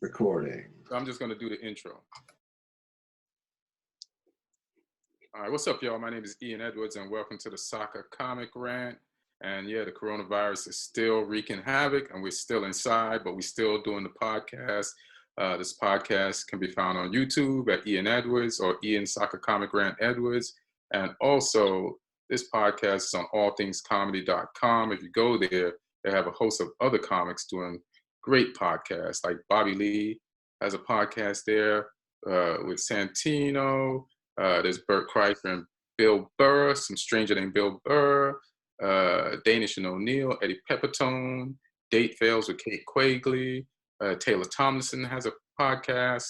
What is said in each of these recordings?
Recording. So I'm just going to do the intro. All right, what's up, y'all? My name is Ian Edwards, and welcome to the Soccer Comic Rant. And yeah, the coronavirus is still wreaking havoc, and we're still inside, but we're still doing the podcast. This podcast can be found on YouTube at Ian Edwards or Ian Soccer Comic Rant Edwards. And also, this podcast is on allthingscomedy.com. If you go there, they have a host of other comics doing great podcasts, like Bobby Lee has a podcast there with Santino. There's Bert Kreischer and Bill Burr, some stranger named Bill Burr, Danish and O'Neill, Eddie Pepitone, Date Fails with Kate Quigley. Taylor Tomlinson has a podcast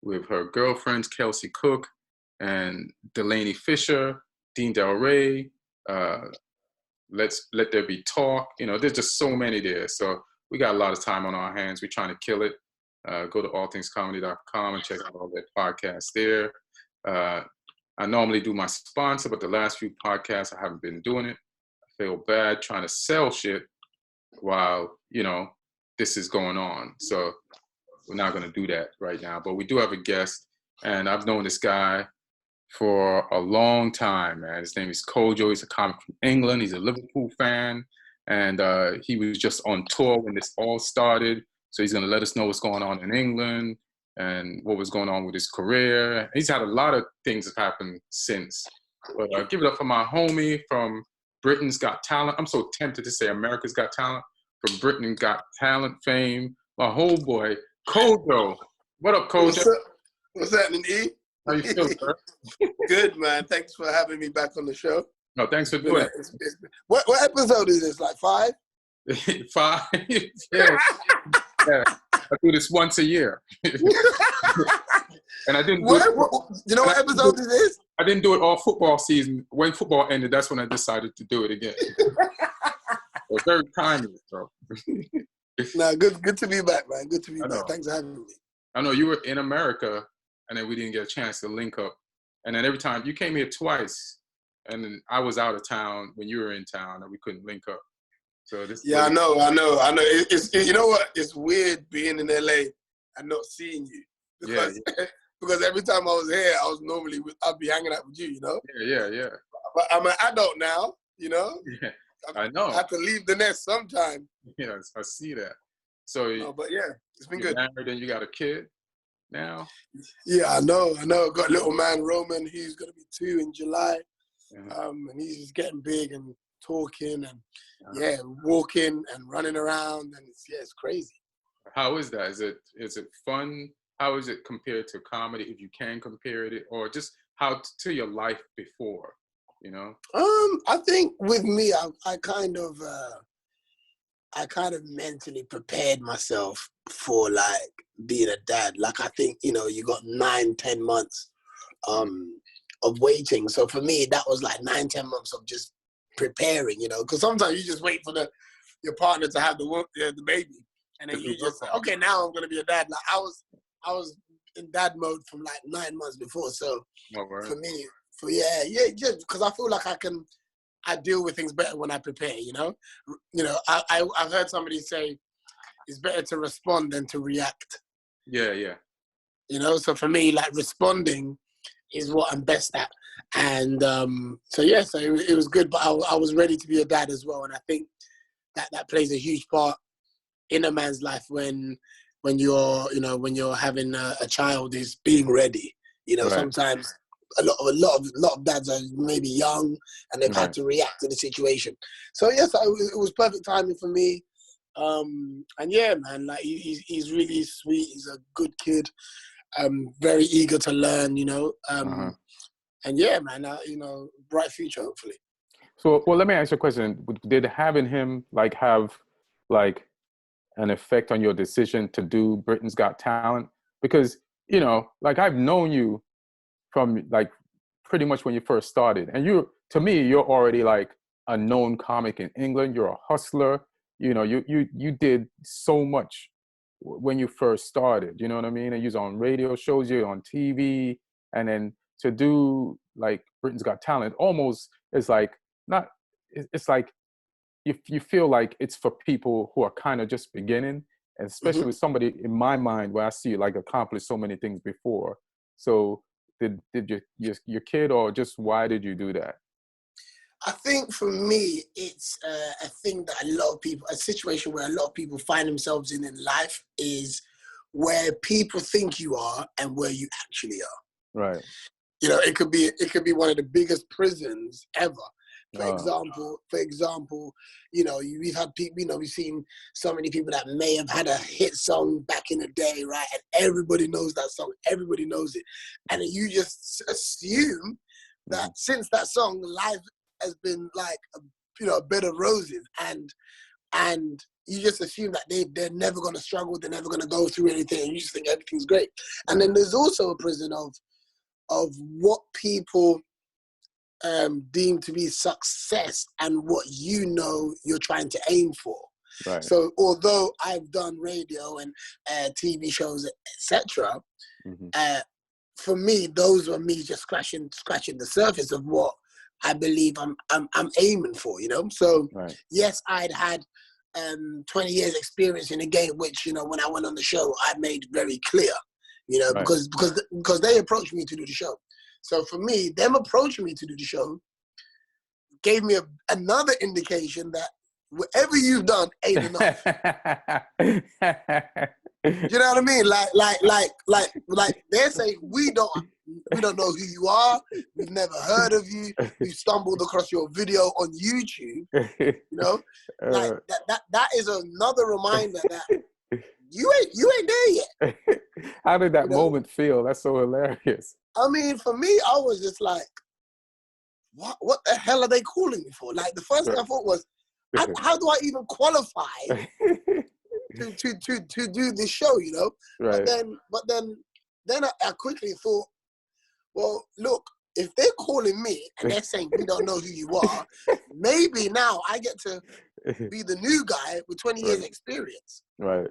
with her girlfriends, Kelsey Cook and Delaney Fisher, Dean Del Rey, Let There Be Talk. You know, there's just so many there. So we got a lot of time on our hands. We're trying to kill it. Go to allthingscomedy.com and check out all their podcasts there. I normally do my sponsor, but the last few podcasts, I haven't been doing it. I feel bad trying to sell shit while, you know, this is going on. So we're not going to do that right now. But we do have a guest, and I've known this guy for a long time, man. His name is Kojo. He's a comic from England. He's a Liverpool fan, and he was just on tour when this all started. So he's going to let us know what's going on in England and what was going on with his career. He's had a lot of things that happened since. But give it up for my homie from Britain's Got Talent. I'm so tempted to say America's Got Talent. From Britain Got Talent fame, my whole boy, Kojo. What up, Kojo? What's happening, E? How you feel, sir? Good, man. Thanks for having me back on the show. No, thanks for doing it. What episode is this, like 5? 5? Yeah. Yeah. I do this once a year. And I didn't do you know what episode this is? I didn't do it all football season. When football ended, that's when I decided to do it again. It's very timely, bro. Nah, good to be back, man. Good to be back. Thanks for having me. I know you were in America, and then we didn't get a chance to link up. And then every time you came here twice, and then I was out of town when you were in town, and we couldn't link up. So this. Yeah, I know. It's you know what? It's weird being in LA and not seeing you because because every time I was here, I'd be hanging out with you, you know. Yeah. But I'm an adult now, you know. Yeah, I know. I have to leave the nest sometime. Yeah, I see that. So. But yeah, it's been good. Married and you got a kid now. Yeah, I know. I've got a little man, Roman. He's gonna be 2 in July, and he's just getting big and talking and walking and running around, and it's crazy. How is that? Is it fun? How is it compared to comedy, if you can compare it, or just how to your life before, you know? I think with me, I kind of mentally prepared myself for like being a dad. Like I think, you know, you got 9-10 months of waiting. So for me, that was like 9-10 months of just preparing, you know, because sometimes you just wait for your partner to have the baby, and then you just say, okay, now I'm going to be a dad. Like I was in dad mode from like 9 months before. So for me, just because I feel like I deal with things better when I prepare, you know. I've heard somebody say it's better to respond than to react. Yeah. You know, so for me, like responding is what I'm best at. And so it was good, but I was ready to be a dad as well. And I think that plays a huge part in a man's life when you're having a child, is being ready. You know, sometimes a lot of dads are maybe young and they've had to react to the situation. So yes, it was perfect timing for me. And yeah, man, like he's really sweet. He's a good kid. Very eager to learn, you know. And yeah, man, you know, bright future, hopefully. So, well, let me ask you a question. Did having him have an effect on your decision to do Britain's Got Talent? Because, you know, like I've known you from like pretty much when you first started. And to me, you're already like a known comic in England. You're a hustler. You know, you did so much when you first started, you know what I mean? And you was on radio shows, you're on TV, and then to do like Britain's Got Talent almost is like not, it's like you feel like it's for people who are kind of just beginning, and especially with somebody in my mind where I see like accomplished so many things before. So did your kid, or just why did you do that? I think for me, it's a thing that a lot of people, a situation where a lot of people find themselves in life, is where people think you are and where you actually are. Right. You know, it could be one of the biggest prisons ever. For Oh. example, you know, we've had people, you know, we've seen so many people that may have had a hit song back in the day, right? And everybody knows that song, everybody knows it. And then you just assume that since that song, life has been like, a bed of roses. And you just assume that they're never going to struggle, they're never going to go through anything. And you just think everything's great. And then there's also a prison of what people deem to be success and what you know you're trying to aim for. Right. So although I've done radio and TV shows, etc., for me, those were me just scratching the surface of what I believe I'm aiming for. You know, so yes, I'd had 20 years experience in the game, which, you know, when I went on the show, I made very clear. You know, because they approached me to do the show. So for me, them approaching me to do the show gave me another indication that whatever you've done ain't enough. You know what I mean? Like they're saying, we don't know who you are. We've never heard of you. We stumbled across your video on YouTube. You know, like that is another reminder that you ain't there yet. How did that moment feel? That's so hilarious. I mean, for me, I was just like, what the hell are they calling me for? Like, the first thing I thought was, how do I even qualify to do this show, you know? Right. But then I quickly thought, well, look, if they're calling me and they're saying we don't know who you are, maybe now I get to be the new guy with 20 years experience. Right.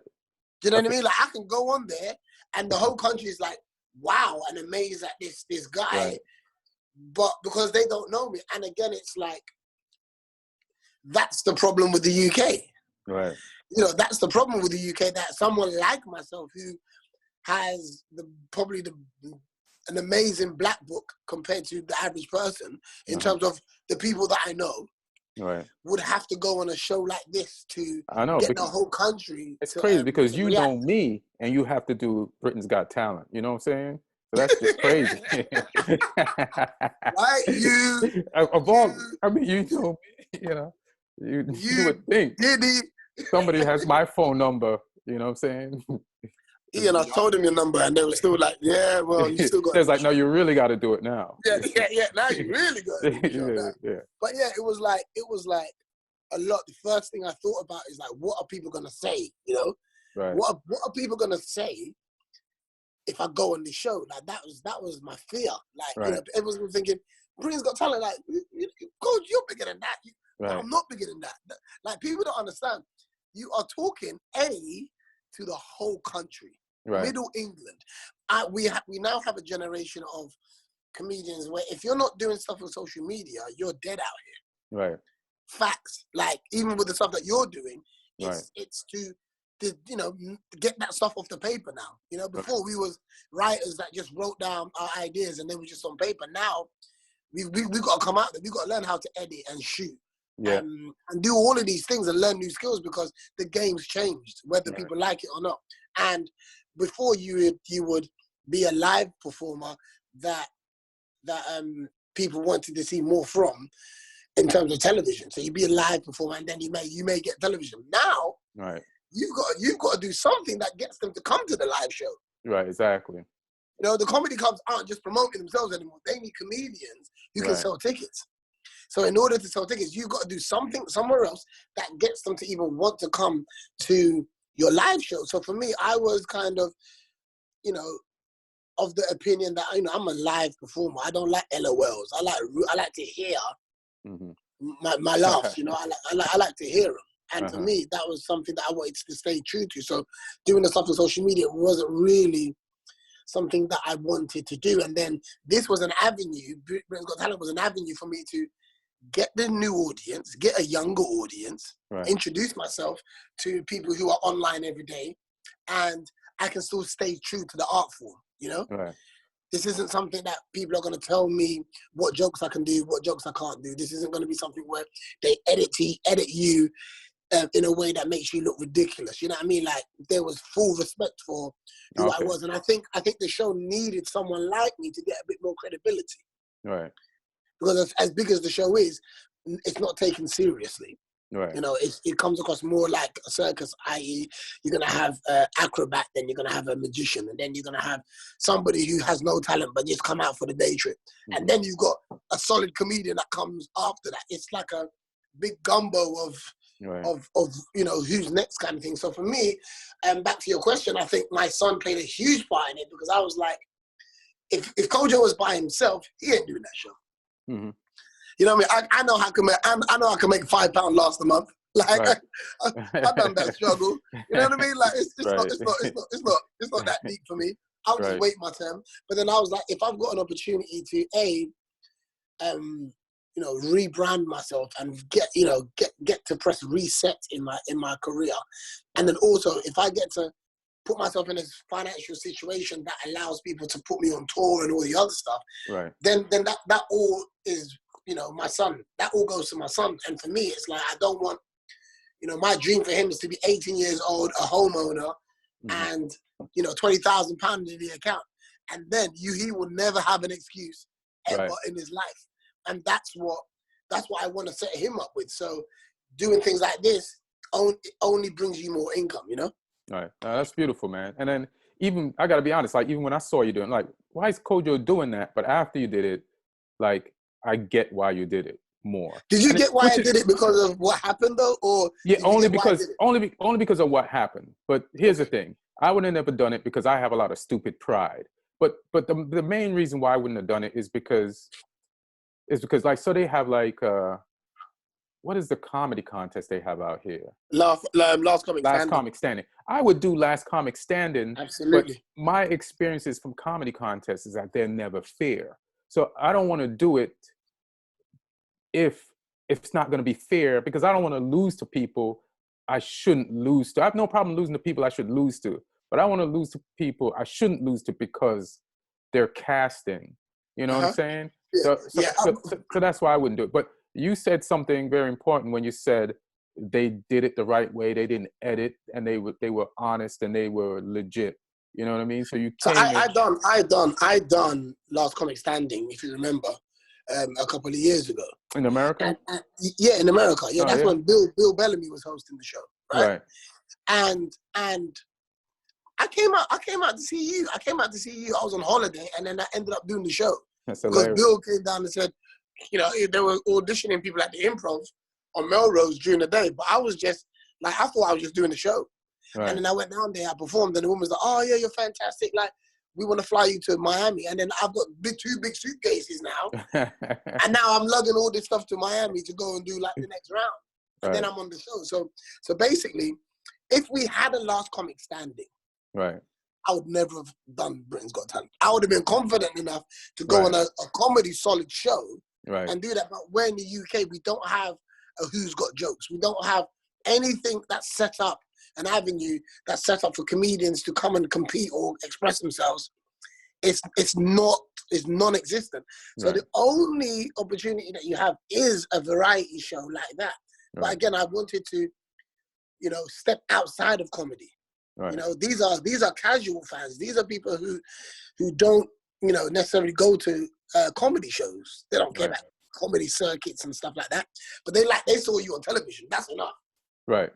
Do you know what I mean? Like, I can go on there and the whole country is like, wow, and amazed at this guy, but because they don't know me. And again, it's like, that's the problem with the UK. Right. You know, that's the problem with the UK, that someone like myself who has probably an amazing black book compared to the average person in terms of the people that I know, would have to go on a show like this to get the whole country. It's crazy because you know me and you have to do Britain's Got Talent. You know what I'm saying? So that's just crazy. Right? You know me, you know. You would think somebody has my phone number, you know what I'm saying? And I told them your number, and they were still like, "Yeah, well, you still got." It's like, no, you really got to do it now. Yeah. Now you really got to do it. Yeah. But yeah, it was like a lot. The first thing I thought about is like, what are people gonna say? You know, right? What are people gonna say if I go on the show? Like that was my fear. Like you know, everyone was thinking, Britain's Got Talent. Like, Coach, you're bigger than that. I'm not bigger than that. Like, people don't understand. You are talking to the whole country. Middle England. We now have a generation of comedians where if you're not doing stuff on social media, you're dead out here. Right. Facts. Like, even with the stuff that you're doing, it's to you know, get that stuff off the paper now. You know, before we was writers that just wrote down our ideas and they were just on paper. Now we got to come out there. We got to learn how to edit and shoot. And do all of these things and learn new skills because the game's changed, whether people like it or not. And before you would be a live performer that people wanted to see more from in terms of television. So you'd be a live performer and then you may get television. Now you've got to do something that gets them to come to the live show. Right, exactly. You know, the comedy clubs aren't just promoting themselves anymore. They need comedians who can sell tickets. So in order to sell tickets, you've got to do something somewhere else that gets them to even want to come to your live show. So for me, I was kind of, you know, of the opinion that, you know, I'm a live performer. I don't like LOLs. I like to hear my laughs. You know, I like to hear them. And for me, that was something that I wanted to stay true to. So doing the stuff on social media wasn't really something that I wanted to do. And then this was an avenue. Britain's Got Talent was an avenue for me to get the new audience, get a younger audience, introduce myself to people who are online every day, and I can still stay true to the art form, you know? Right. This isn't something that people are going to tell me what jokes I can do, what jokes I can't do. This isn't going to be something where they edit you in a way that makes you look ridiculous. You know what I mean? Like, there was full respect for who I was. And I think the show needed someone like me to get a bit more credibility. Right. Because as big as the show is, it's not taken seriously. Right. You know, it comes across more like a circus, i.e. you're going to have an acrobat, then you're going to have a magician, and then you're going to have somebody who has no talent but just come out for the day trip. Mm-hmm. And then you've got a solid comedian that comes after that. It's like a big gumbo of you know, who's next kind of thing. So for me, back to your question, I think my son played a huge part in it, because I was like, if Kojo was by himself, he ain't doing that show. Mm-hmm. You know what I mean? I know I can make £5 last a month. Like, I've done that struggle. You know what I mean? Like, it's not that deep for me. I'll just wait my turn. But then I was like, if I've got an opportunity to you know, rebrand myself and get to press reset in my career, and then also if I get to put myself in a financial situation that allows people to put me on tour and all the other stuff, then that all is, you know, my son. That all goes to my son. And for me, it's like, I don't want, you know, my dream for him is to be 18 years old, a homeowner, and, you know, £20,000 in the account. And then he will never have an excuse ever in his life. And that's what I want to set him up with. So doing things like this only brings you more income, you know? Right. That's beautiful, man. And then even, I got to be honest, like, even when I saw you doing, like, why is Kojo doing that? But after you did it, like, I get why you did it more. Did you get why I did it because of what happened, though? Or yeah, only because of what happened. But here's the thing. I would have never done it because I have a lot of stupid pride. But the main reason why I wouldn't have done it is because like, so they have like, what is the comedy contest they have out here? Last Comic Standing. I would do Last Comic Standing. Absolutely. But my experiences from comedy contests is that they're never fair. So I don't want to do it if it's not going to be fair, because I don't want to lose to people I shouldn't lose to. I have no problem losing to people I should lose to, but I want to lose to people I shouldn't lose to because they're casting. You know what I'm saying? Yeah. So that's why I wouldn't do it. But you said something very important when you said they did it the right way. They didn't edit, and they were honest, and they were legit. You know what I mean? So I done Last Comic Standing, if you remember, a couple of years ago. In America? Yeah, in America. Yeah, that's when Bill Bellamy was hosting the show, right? And I came out to see you. I was on holiday, and then I ended up doing the show. That's because hilarious. Bill came down and said, you know, they were auditioning people at the Improv on Melrose during the day, but I was just like, I thought I was just doing the show. Right. And then I went down there, I performed, and the woman was like, oh yeah, you're fantastic. Like, we want to fly you to Miami. And then I've got two big suitcases now. And now I'm lugging all this stuff to Miami to go and do like the next round. And then I'm on the show. So basically, if we had a Last Comic Standing, I would never have done Britain's Got Talent. I would have been confident enough to go on a comedy solid show and do that. But we're in the UK, we don't have a Who's Got Jokes. We don't have anything that's set up, an avenue that's set up for comedians to come and compete or express themselves. It's non-existent. So the only opportunity that you have is a variety show like that. But again, I wanted to, you know, step outside of comedy. You know, these are casual fans. These are people who don't, you know, necessarily go to comedy shows. They don't care about comedy circuits and stuff like that. But they saw you on television. That's enough. Right.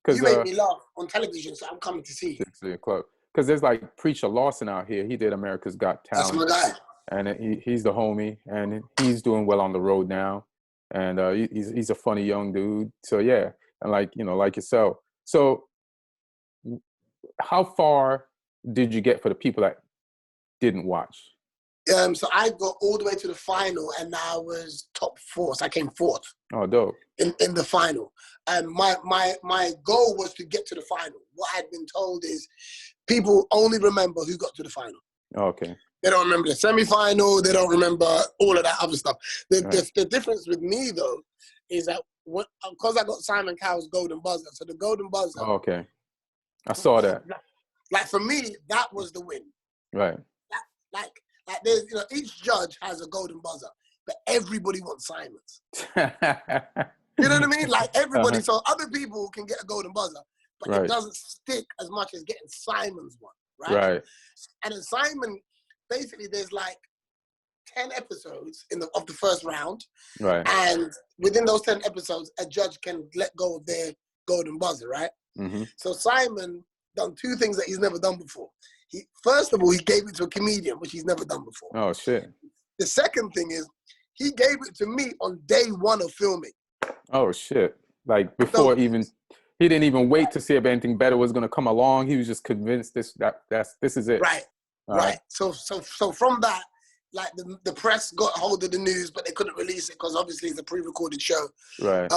You made me laugh on television, so I'm coming to see you. Because there's like Preacher Lawson out here. He did America's Got Talent. That's my guy. And he's the homie, and he's doing well on the road now. And he's a funny young dude. So yeah, and like, you know, like yourself. So how far did you get for the people that didn't watch? So I got all the way to the final, and I was top 4. So I came 4th. Oh, dope. In the final. And my goal was to get to the final. What I'd been told is people only remember who got to the final. Okay. They don't remember the semi-final. They don't remember all of that other stuff. The difference with me, though, is that because I got Simon Cowell's golden buzzer. So the golden buzzer. Oh, okay. I saw that. Like for me, that was the win. Right. Like there's, each judge has a golden buzzer, but everybody wants Simon's. You know what I mean? Like everybody, so other people can get a golden buzzer, but it doesn't stick as much as getting Simon's one, right? Right. And in Simon, basically, there's like 10 episodes of the first round, right? And within those 10 episodes, a judge can let go of their golden buzzer, right? Mm-hmm. So Simon done two things that he's never done before. First of all, he gave it to a comedian, which he's never done before. Oh shit! The second thing is he gave it to me on day one of filming. Oh shit! Like before he didn't even wait to see if anything better was gonna come along. He was just convinced this is it. Right. Right. So from that, like the press got hold of the news, but they couldn't release it because obviously it's a pre-recorded show. Right.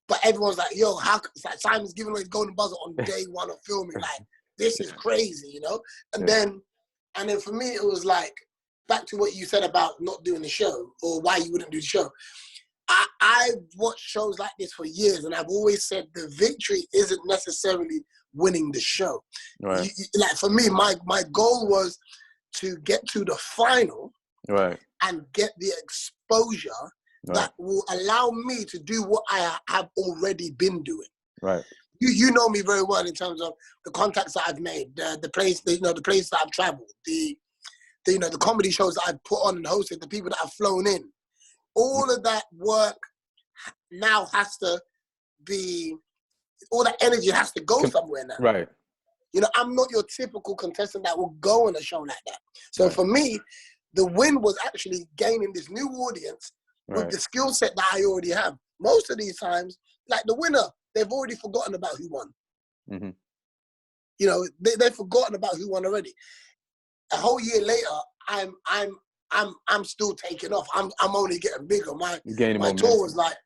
But everyone's like, yo, like Simon's giving away his golden buzzer on day one of filming. Like, this is crazy, And then for me, it was like, back to what you said about not doing the show or why you wouldn't do the show. I've watched shows like this for years, and I've always said the victory isn't necessarily winning the show. Right. Like for me, my goal was to get to the final, right, and get the exposure that will allow me to do what I have already been doing. Right. You know me very well in terms of the contacts that I've made, the place that I've traveled, the comedy shows that I've put on and hosted, the people that I've flown in. All of that work now has to be, all that energy has to go somewhere now. Right. I'm not your typical contestant that will go on a show like that. So for me, the win was actually gaining this new audience with the skill set that I already have. Most of these times, like the winner, they've already forgotten about who won. Mm-hmm. They've forgotten about who won already. A whole year later, I'm still taking off. I'm only getting bigger. My tour was like,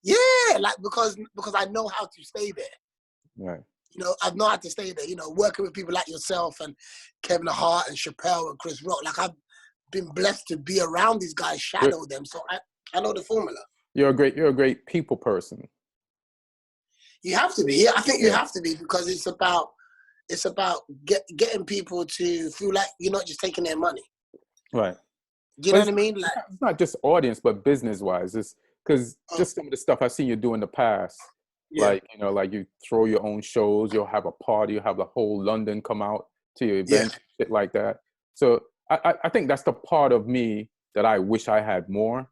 because I know how to stay there. Right. I've known how to stay there. Working with people like yourself and Kevin Hart and Chappelle and Chris Rock. Like I've been blessed to be around these guys, shadow them. So I know the formula. You're a great people person. You have to be. Yeah, I think you have to be, because it's about getting people to feel like you're not just taking their money. Right. Do you know what I mean? Like, it's not just audience, but business-wise. It's because just some of the stuff I've seen you do in the past. Yeah. Like you throw your own shows, you'll have a party, you'll have the whole London come out to your event, shit like that. So I think that's the part of me that I wish I had more.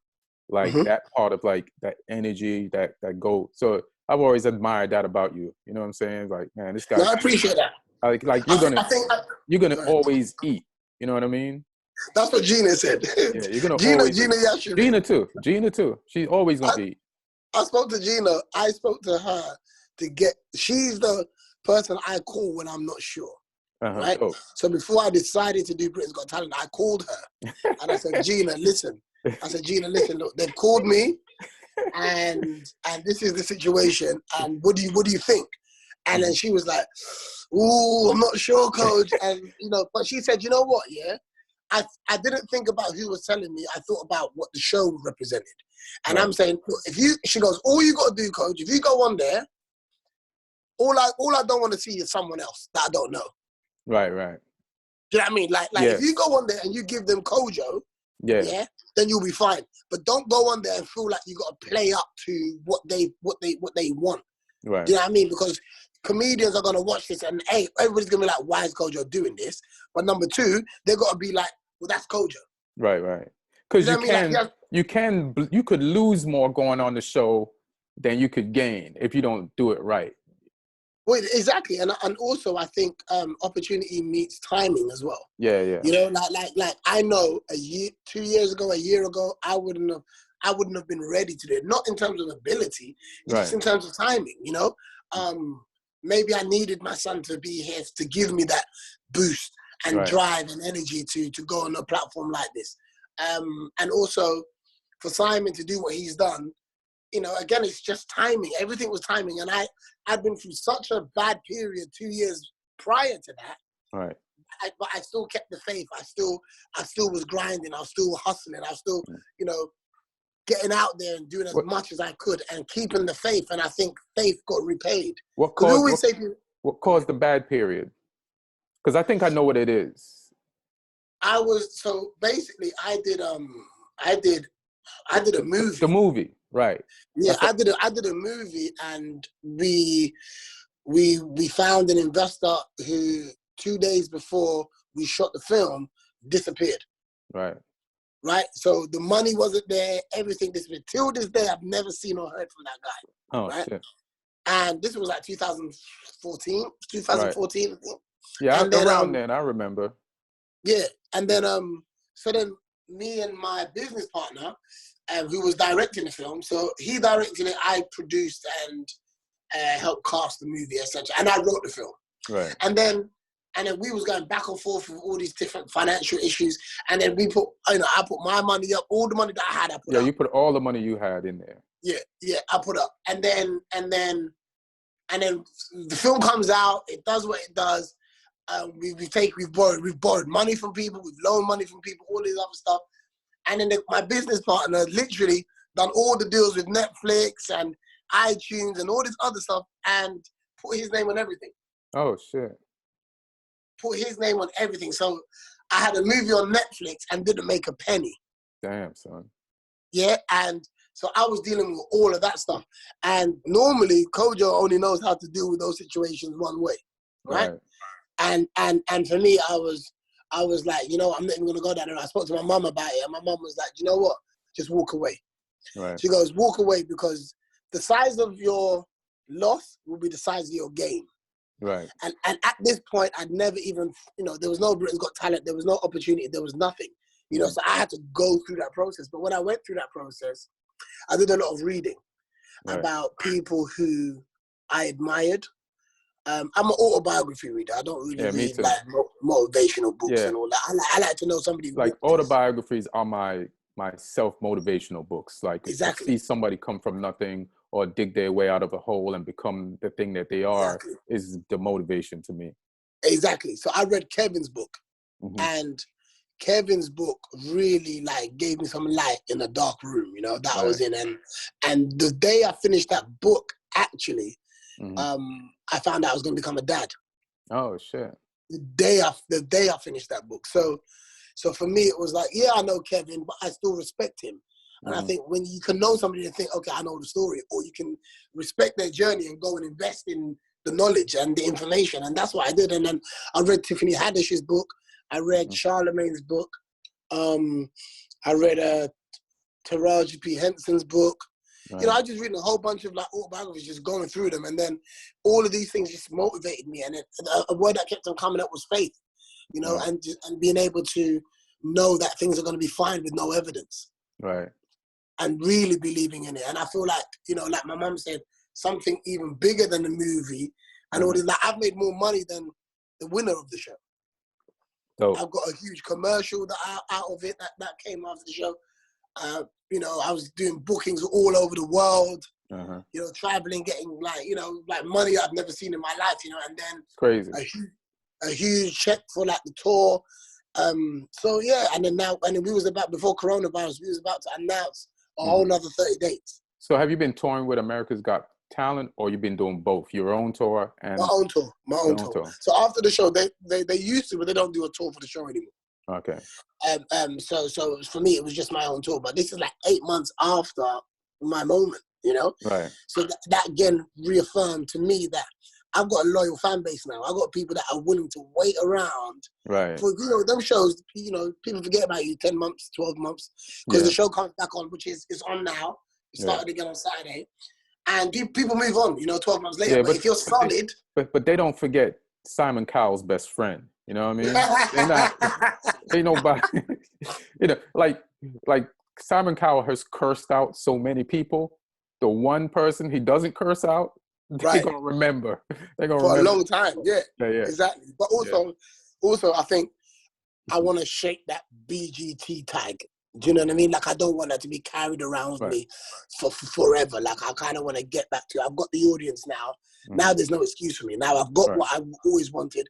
Like that part of like that energy, that go. So I've always admired that about you. You know what I'm saying? Like, man, this guy. No, I appreciate that. Like you're gonna always eat. You know what I mean? That's what Gina said. Yeah, you're gonna Gina too. She's always gonna eat. I spoke to Gina. I spoke to her she's the person I call when I'm not sure. Right? Oh. So before I decided to do Britain's Got Talent, I called her and I said, Gina, listen. Look, they've called me and this is the situation. And what do you think? And then she was like, ooh, I'm not sure, Coach. And, but she said, you know what, yeah? I didn't think about who was telling me. I thought about what the show represented. And I'm saying, she goes, all you got to do, Coach, if you go on there, all I don't want to see is someone else that I don't know. Right. Do you know what I mean? Like if you go on there and you give them Kojo, then you'll be fine. But don't go on there and feel like you got to play up to what they want. Right. Do you know what I mean? Because comedians are gonna watch this and everybody's gonna be like, why is Kojo doing this? But number two, they're gonna be like, well, that's Kojo. Right. Because you could lose more going on the show than you could gain if you don't do it right. Well, exactly, and also I think opportunity meets timing as well. Yeah. Like I know 2 years ago, a year ago, I wouldn't have been ready to do it. Not in terms of ability, just in terms of timing. Maybe I needed my son to be here to give me that boost and drive and energy to go on a platform like this. And also for Simon to do what he's done, again, it's just timing. Everything was timing. And I'd been through such a bad period 2 years prior to that. Right. but I still kept the faith. I still was grinding. I was still hustling. I was still, you know, getting out there and doing as much as I could and keeping the faith. And I think faith got repaid. What caused the bad period? Because I think I know what it is. So basically I did a movie. The movie, right? Yeah, I did a movie, and we found an investor who 2 days before we shot the film disappeared. Right. Right. So the money wasn't there. Everything disappeared. Till this day, I've never seen or heard from that guy. Oh, right? shit. And this was like 2014. Right. Yeah, and then, around then, I remember. Yeah, and then so then me and my business partner, who was directing the film, so he directed it, I produced and helped cast the movie, essentially, and I wrote the film. Right. And then we was going back and forth with all these different financial issues, and then I put my money up, all the money that I had, I put up. Yeah, you put all the money you had in there. Yeah, I put up, and then the film comes out, it does what it does. We've borrowed money from people, we've loaned money from people, all this other stuff. And then my business partner literally done all the deals with Netflix and iTunes and all this other stuff and put his name on everything. Oh, shit. Put his name on everything. So I had a movie on Netflix and didn't make a penny. Damn, son. Yeah, and so I was dealing with all of that stuff. And normally, Kojo only knows how to deal with those situations one way, right? And for me, I was like, you know, I'm not even going to go down there. I spoke to my mum about it, and my mum was like, you know what? Just walk away. Right. She goes, walk away, because the size of your loss will be the size of your gain. Right. And at this point, I'd never even, you know, there was no Britain's Got Talent, there was no opportunity, there was nothing. You know, so I had to go through that process. But when I went through that process, I did a lot of reading about people who I admired. I'm an autobiography reader. I don't really read like motivational books and all that. I like to know somebody. Like autobiographies are my self-motivational books. Like to see somebody come from nothing or dig their way out of a hole and become the thing that they are is the motivation to me. Exactly. So I read Kevin's book, and Kevin's book really like gave me some light in a dark room, you know, that I was in. And the day I finished that book, actually, I found out I was going to become a dad. Oh, shit. The day I finished that book. So for me, it was like, yeah, I know Kevin, but I still respect him. And I think when you can know somebody and think, okay, I know the story, or you can respect their journey and go and invest in the knowledge and the information. And that's what I did. And then I read Tiffany Haddish's book. I read Charlemagne's book. I read Taraji P. Henson's book. You know, I just read a whole bunch of like autobiographies, just going through them, and then all of these things just motivated me. And a word that kept on coming up was faith. You know, and being able to know that things are going to be fine with no evidence. Right. And really believing in it. And I feel like, you know, like my mum said, something even bigger than the movie. And all this, like I've made more money than the winner of the show. Dope. I've got a huge commercial out of it that came after the show. You know, I was doing bookings all over the world, you know, traveling, getting like, you know, like money I've never seen in my life, you know, and then crazy. A huge check for like the tour. So yeah, and then we was about, before coronavirus, we was about to announce a whole nother 30 dates. So have you been touring with America's Got Talent, or you've been doing both, your own tour and my own tour? So after the show, they used to, but they don't do a tour for the show anymore. Okay. So for me, it was just my own tour, but this is like 8 months after my moment, you know? Right. So that again reaffirmed to me that I've got a loyal fan base now. I've got people that are willing to wait around. Right. For, you know, them shows, you know, people forget about you 10 months, 12 months, because the show comes back on, which is on now. It started again on Saturday. And people move on, you know, 12 months later. But if you're solid... But they don't forget Simon Cowell's best friend. You know what I mean? Ain't nobody... you know, like Simon Cowell has cursed out so many people. The one person he doesn't curse out, they're going to remember. They're going to remember. For a long time, yeah. Exactly. But also, I think I want to shake that BGT tag. Do you know what I mean? Like, I don't want that to be carried around with me for forever. Like, I kind of want to get back to it. I've got the audience now. Now there's no excuse for me. Now I've got what I've always wanted.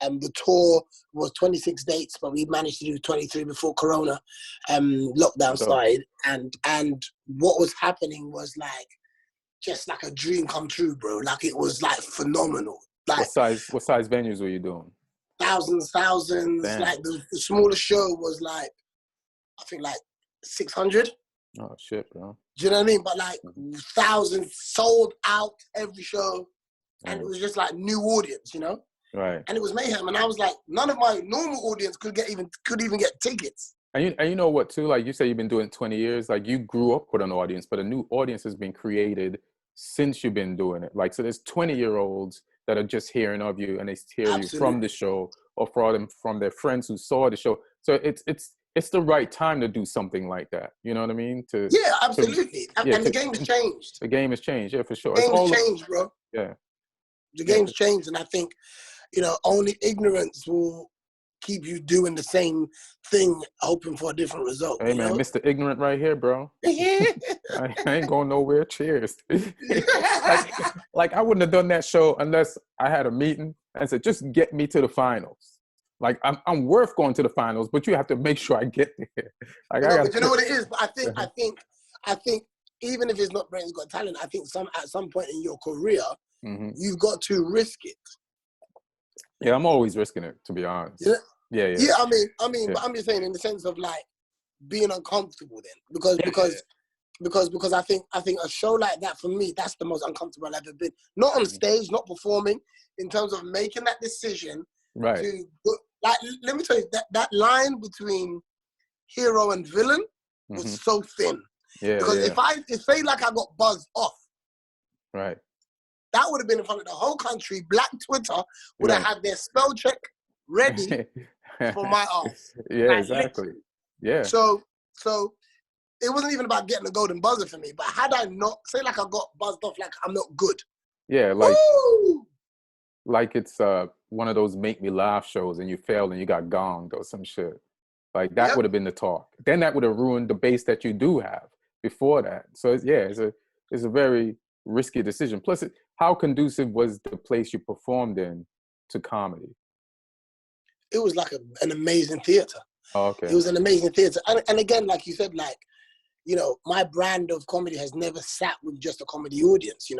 The tour was 26 dates, but we managed to do 23 before Corona lockdown started. And what was happening was like just like a dream come true, bro. Like it was like phenomenal. Like what size venues were you doing? Thousands. Damn. Like the smallest show was like, I think like 600. Oh shit, bro. Do you know what I mean? But like thousands sold out every show, and it was just like new audience, you know. Right. And it was mayhem, and I was like, none of my normal audience could even get tickets. And you know what too? Like you say, you've been doing it 20 years. Like you grew up with an audience, but a new audience has been created since you've been doing it. Like so, there's 20-year-olds that are just hearing of you, and they hear you from the show or from their friends who saw the show. So it's the right time to do something like that. You know what I mean? Yeah, absolutely. And the game has changed. The game has changed, yeah, for sure. The game has changed, bro. Yeah. The game's changed, and I think, only ignorance will keep you doing the same thing, hoping for a different result. Hey, man, Mr. Ignorant right here, bro. I ain't going nowhere. Cheers. like, I wouldn't have done that show unless I had a meeting and said, just get me to the finals. Like, I'm worth going to the finals, but you have to make sure I get there. Like, but you know what it is? But I think even if it's not Britain's Got Talent, I think at some point in your career, you've got to risk it. Yeah, I'm always risking it, to be honest. Yeah. Yeah, I mean, but I'm just saying in the sense of like being uncomfortable then, because I think a show like that for me, that's the most uncomfortable I've ever been. Not on stage, not performing, in terms of making that decision. Right. Like, let me tell you, that line between hero and villain was so thin. Yeah. Because if say like I got buzzed off, right, that would have been in front of the whole country. Black Twitter would have had their spell check ready for my ass. Yeah, like, exactly. Yeah. So it wasn't even about getting a golden buzzer for me. But had I not, say like I got buzzed off, like I'm not good. Yeah, like it's one of those make me laugh shows and you failed and you got gonged or some shit. Like that would have been the talk. Then that would have ruined the base that you do have before that. So it's a very risky decision. Plus, how conducive was the place you performed in to comedy? It was like an amazing theater. Oh, okay. It was an amazing theater. And again, like you said, like, my brand of comedy has never sat with just a comedy audience.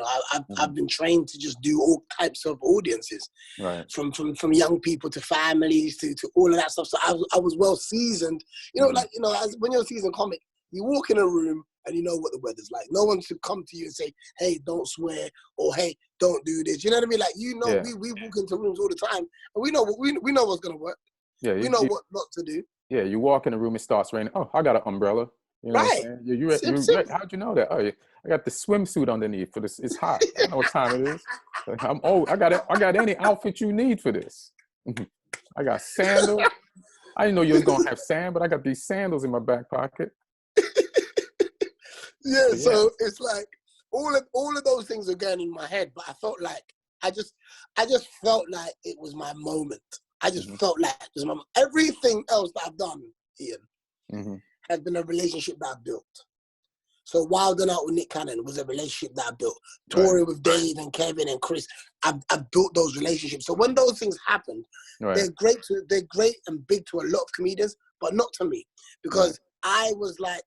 I've been trained to just do all types of audiences, right? From young people to families to all of that stuff. So I was well seasoned. When you're a seasoned comic, you walk in a room and you know what the weather's like. No one should come to you and say, "Hey, don't swear," or "Hey, don't do this." You know what I mean? Like we walk into rooms all the time and we know what's gonna work. Yeah, we know what not to do. Yeah, you walk in a room, it starts raining. Oh, I got an umbrella. You know what I'm saying? You right. How'd you know that? Oh, yeah. I got the swimsuit underneath for this. It's hot. I know what time it is. I got any outfit you need for this. I got sandals. I didn't know you was gonna have sand, but I got these sandals in my back pocket. Yeah, so it's like all of those things are going in my head, but I felt like I just felt like it was my moment. I just felt like it was my moment. Everything else that I've done, Ian, has been a relationship that I built. So Wild 'N Out with Nick Cannon was a relationship that I built. Touring with Dave and Kevin and Chris, I built those relationships. So when those things happened, they're great and big to a lot of comedians, but not to me. Because I was like,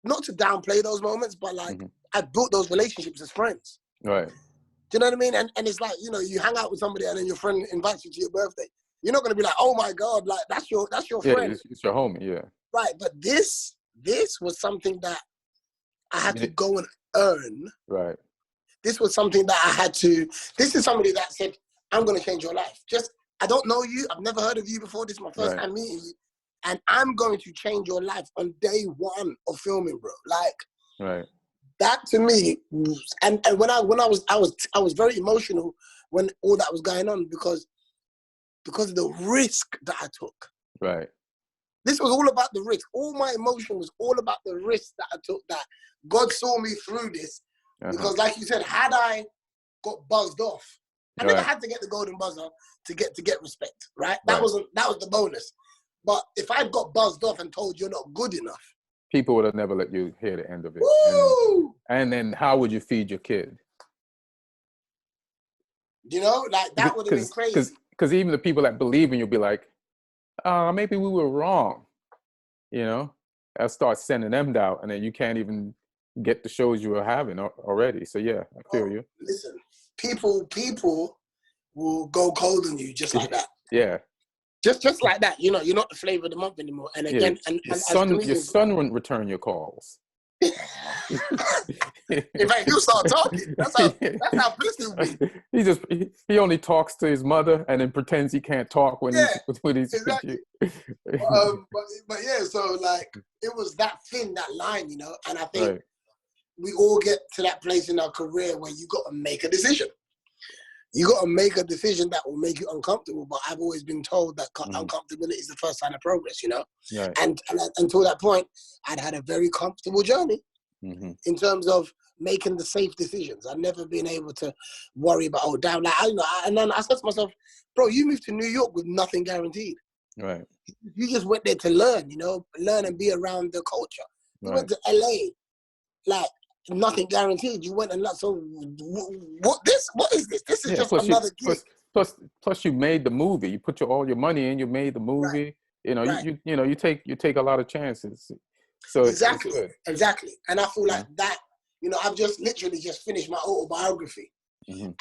not to downplay those moments, but like I built those relationships as friends. Right. Do you know what I mean? And it's like, you hang out with somebody and then your friend invites you to your birthday. You're not gonna be like, oh my God, like that's your friend. It's your homie, yeah. Right, but this was something that I had to go and earn. Right. This was something that this is somebody that said, I'm going to change your life. I don't know you. I've never heard of you before. This is my first time meeting you. And I'm going to change your life on day one of filming, bro. Like, that to me, and when I was very emotional when all that was going on because of the risk that I took. Right. This was all about the risk. All my emotion was all about the risk that I took, that God saw me through this. Because like you said, had I got buzzed off, I never had to get the golden buzzer to get respect, right? That was the bonus. But if I'd got buzzed off and told you're not good enough, people would have never let you hear the end of it. And then how would you feed your kid? Like that would have been crazy. because even the people that believe in you'll be like, maybe we were wrong, you know. I'll start sending them out, and then you can't even get the shows you were having already. So yeah, I feel you. Listen, people will go cold on you just like that. Yeah. Just like that, you know, you're not the flavor of the month anymore. And again, yeah. and your son wouldn't return your calls. In fact, he'll start talking. That's how pissed he'll be. He only talks to his mother and then pretends he can't talk when he's exactly. But yeah, so like it was that thin, that line, you know, and I think we all get to that place in our career where you got to make a decision. You got to make a decision that will make you uncomfortable. But I've always been told that uncomfortability is the first sign of progress, you know? Right. And until that point, I'd had a very comfortable journey in terms of making the safe decisions. I've never been able to worry about, oh, damn, like, and then I said to myself, bro, you moved to New York with nothing guaranteed. Right. You just went there to learn, you know, learn and be around the culture. You went to LA, like, nothing guaranteed. You went and so what is this? This is just another gig. Plus you made the movie. You put all your money in, you made the movie. Right. You know, you take a lot of chances. So exactly. And I feel like Mm-hmm. that, you know, I've just literally just finished my autobiography. Mm-hmm.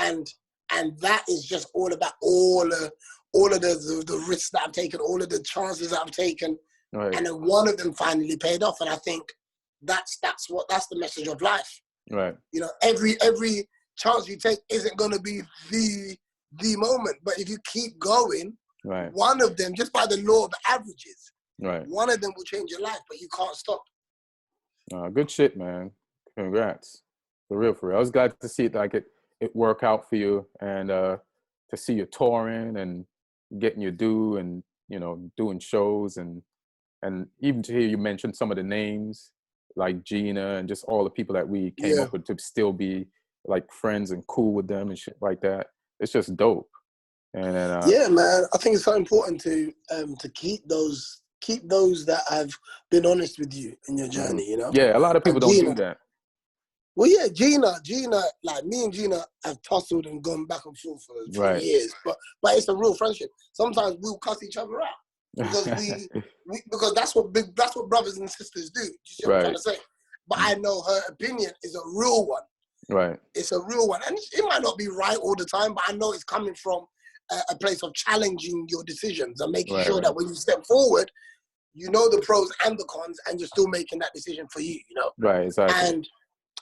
And that is just all about all of the risks that I've taken, all of the chances that I've taken. Right. And then one of them finally paid off. And I think that's the message of life. Right. You know, every chance you take isn't going to be the moment. But if you keep going, right, one of them, just by the law of averages, right, one of them will change your life, but you can't stop. Good shit, man. Congrats. For real. I was glad to see it work out for you, and to see you touring and getting your due, and, you know, doing shows, and even to hear you mention some of the names like Gina and just all the people that we came up with, to still be like friends and cool with them and shit like that. It's just dope. And yeah, man, I think it's so important to keep those that have been honest with you in your journey, you know? Yeah, a lot of people don't do that. Well, yeah, Gina, like me and Gina have tussled and gone back and forth for years, but it's a real friendship. Sometimes we'll cuss each other out because because that's what brothers and sisters do. You see what I'm trying to say? But I know her opinion is a real one. Right. It's a real one, and it might not be right all the time, but I know it's coming from a place of challenging your decisions and making sure that when you step forward, you know the pros and the cons, and you're still making that decision for you, you know? Right, exactly.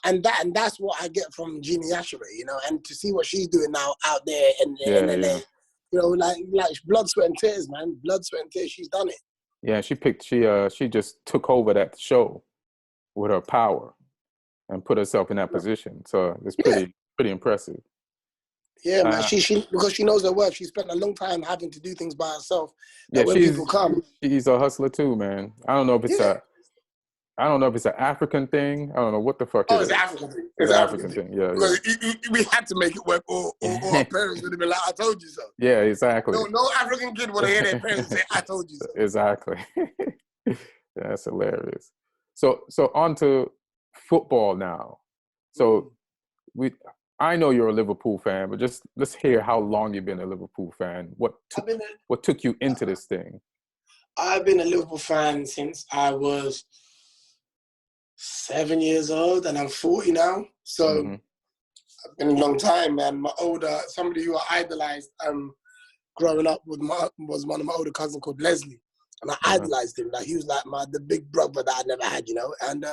And that's what I get from Jeannie Ashery, you know, and to see what she's doing now out there in LA, you know, like blood, sweat, and tears, man. Blood, sweat, and tears, she's done it. Yeah, she just took over that show with her power and put herself in that position. So it's pretty impressive. Yeah, man. She because she knows her worth. She spent a long time having to do things by herself. Yeah, when people come, she's a hustler too, man. I don't know if it's an African thing. I don't know what the fuck it is. It's an African thing. It's an African thing. Yeah, because we had to make it work, or our parents would have been like, "I told you so." Yeah, exactly. No African kid would have heard their parents say, "I told you so." Exactly. That's hilarious. So on to football now. So I know you're a Liverpool fan, but just let's hear how long you've been a Liverpool fan. What took you into this thing? I've been a Liverpool fan since I was 7 years old, and I'm 40 now. So I've been a long time, man. Somebody who I idolized growing up was one of my older cousins called Leslie. And I idolized him. Like, he was like the big brother that I never had, you know. And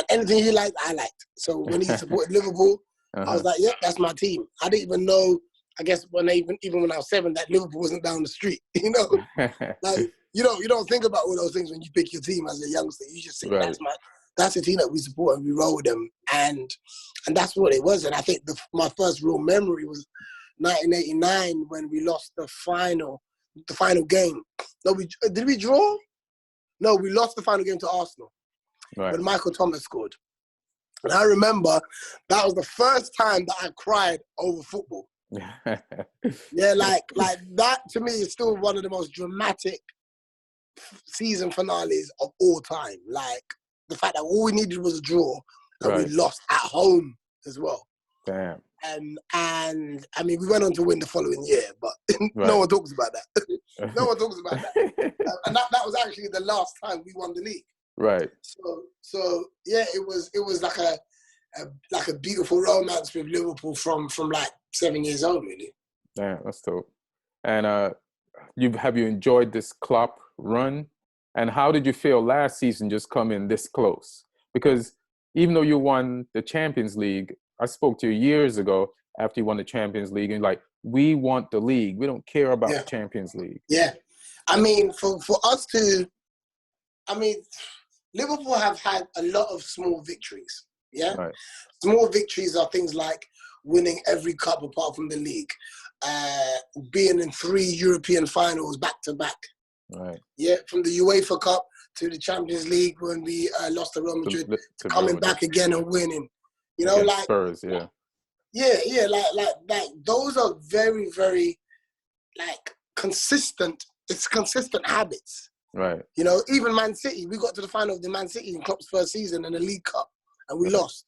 anything he liked, I liked. So when he supported Liverpool, I was like, yep, that's my team. I didn't even know, I guess, even when I was 7, that Liverpool wasn't down the street, you know? Like, you don't think about all those things when you pick your team as a youngster. You just think, that's the team that we support, and we roll with them. And that's what it was. And I think my first real memory was 1989 when we lost the final game. No, did we draw? No, we lost the final game to Arsenal. Right. When Michael Thomas scored. And I remember that was the first time that I cried over football. Yeah, like that to me is still one of the most dramatic season finales of all time. Like, the fact that all we needed was a draw, and we lost at home as well. Damn. And I mean, we went on to win the following year, but no one talks about that. No one talks about that. And that was actually the last time we won the league. Right. So yeah, it was like a beautiful romance with Liverpool from like 7 years old, really. Yeah, that's dope. And have you enjoyed this Klopp run? And how did you feel last season just coming this close? Because even though you won the Champions League, I spoke to you years ago after you won the Champions League, and like, we want the league. We don't care about the Champions League. Yeah. I mean, for us to, Liverpool have had a lot of small victories. Yeah. Right. Small victories are things like winning every cup apart from the league, being in 3 European finals back to back. Right. Yeah, from the UEFA Cup to the Champions League when we lost to Real Madrid, to coming back again and winning. You know, like Spurs, yeah. Yeah, like those are very, very like consistent. It's consistent habits. Right. You know, even Man City, we got to the final of the Man City in Klopp's first season in the League Cup, and we lost.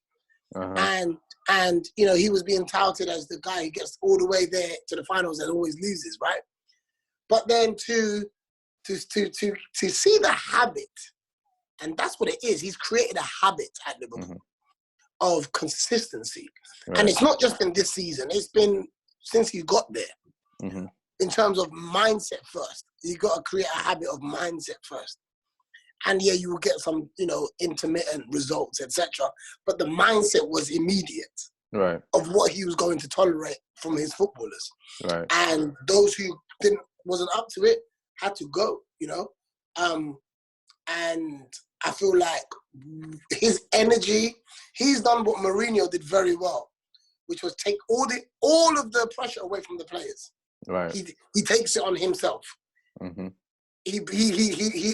And you know, he was being touted as the guy who gets all the way there to the finals and always loses, right? But then to see the habit, and that's what it is. He's created a habit at Liverpool of consistency, and it's not just in this season. It's been since he got there. In terms of mindset first, you got to create a habit of mindset first. And yeah, you will get some, you know, intermittent results, etc. But the mindset was immediate, right, of what he was going to tolerate from his footballers, right. And those who wasn't up to it had to go, you know. And I feel like his energy, he's done what Mourinho did very well, which was take all of the pressure away from the players. Right. He takes it on himself. He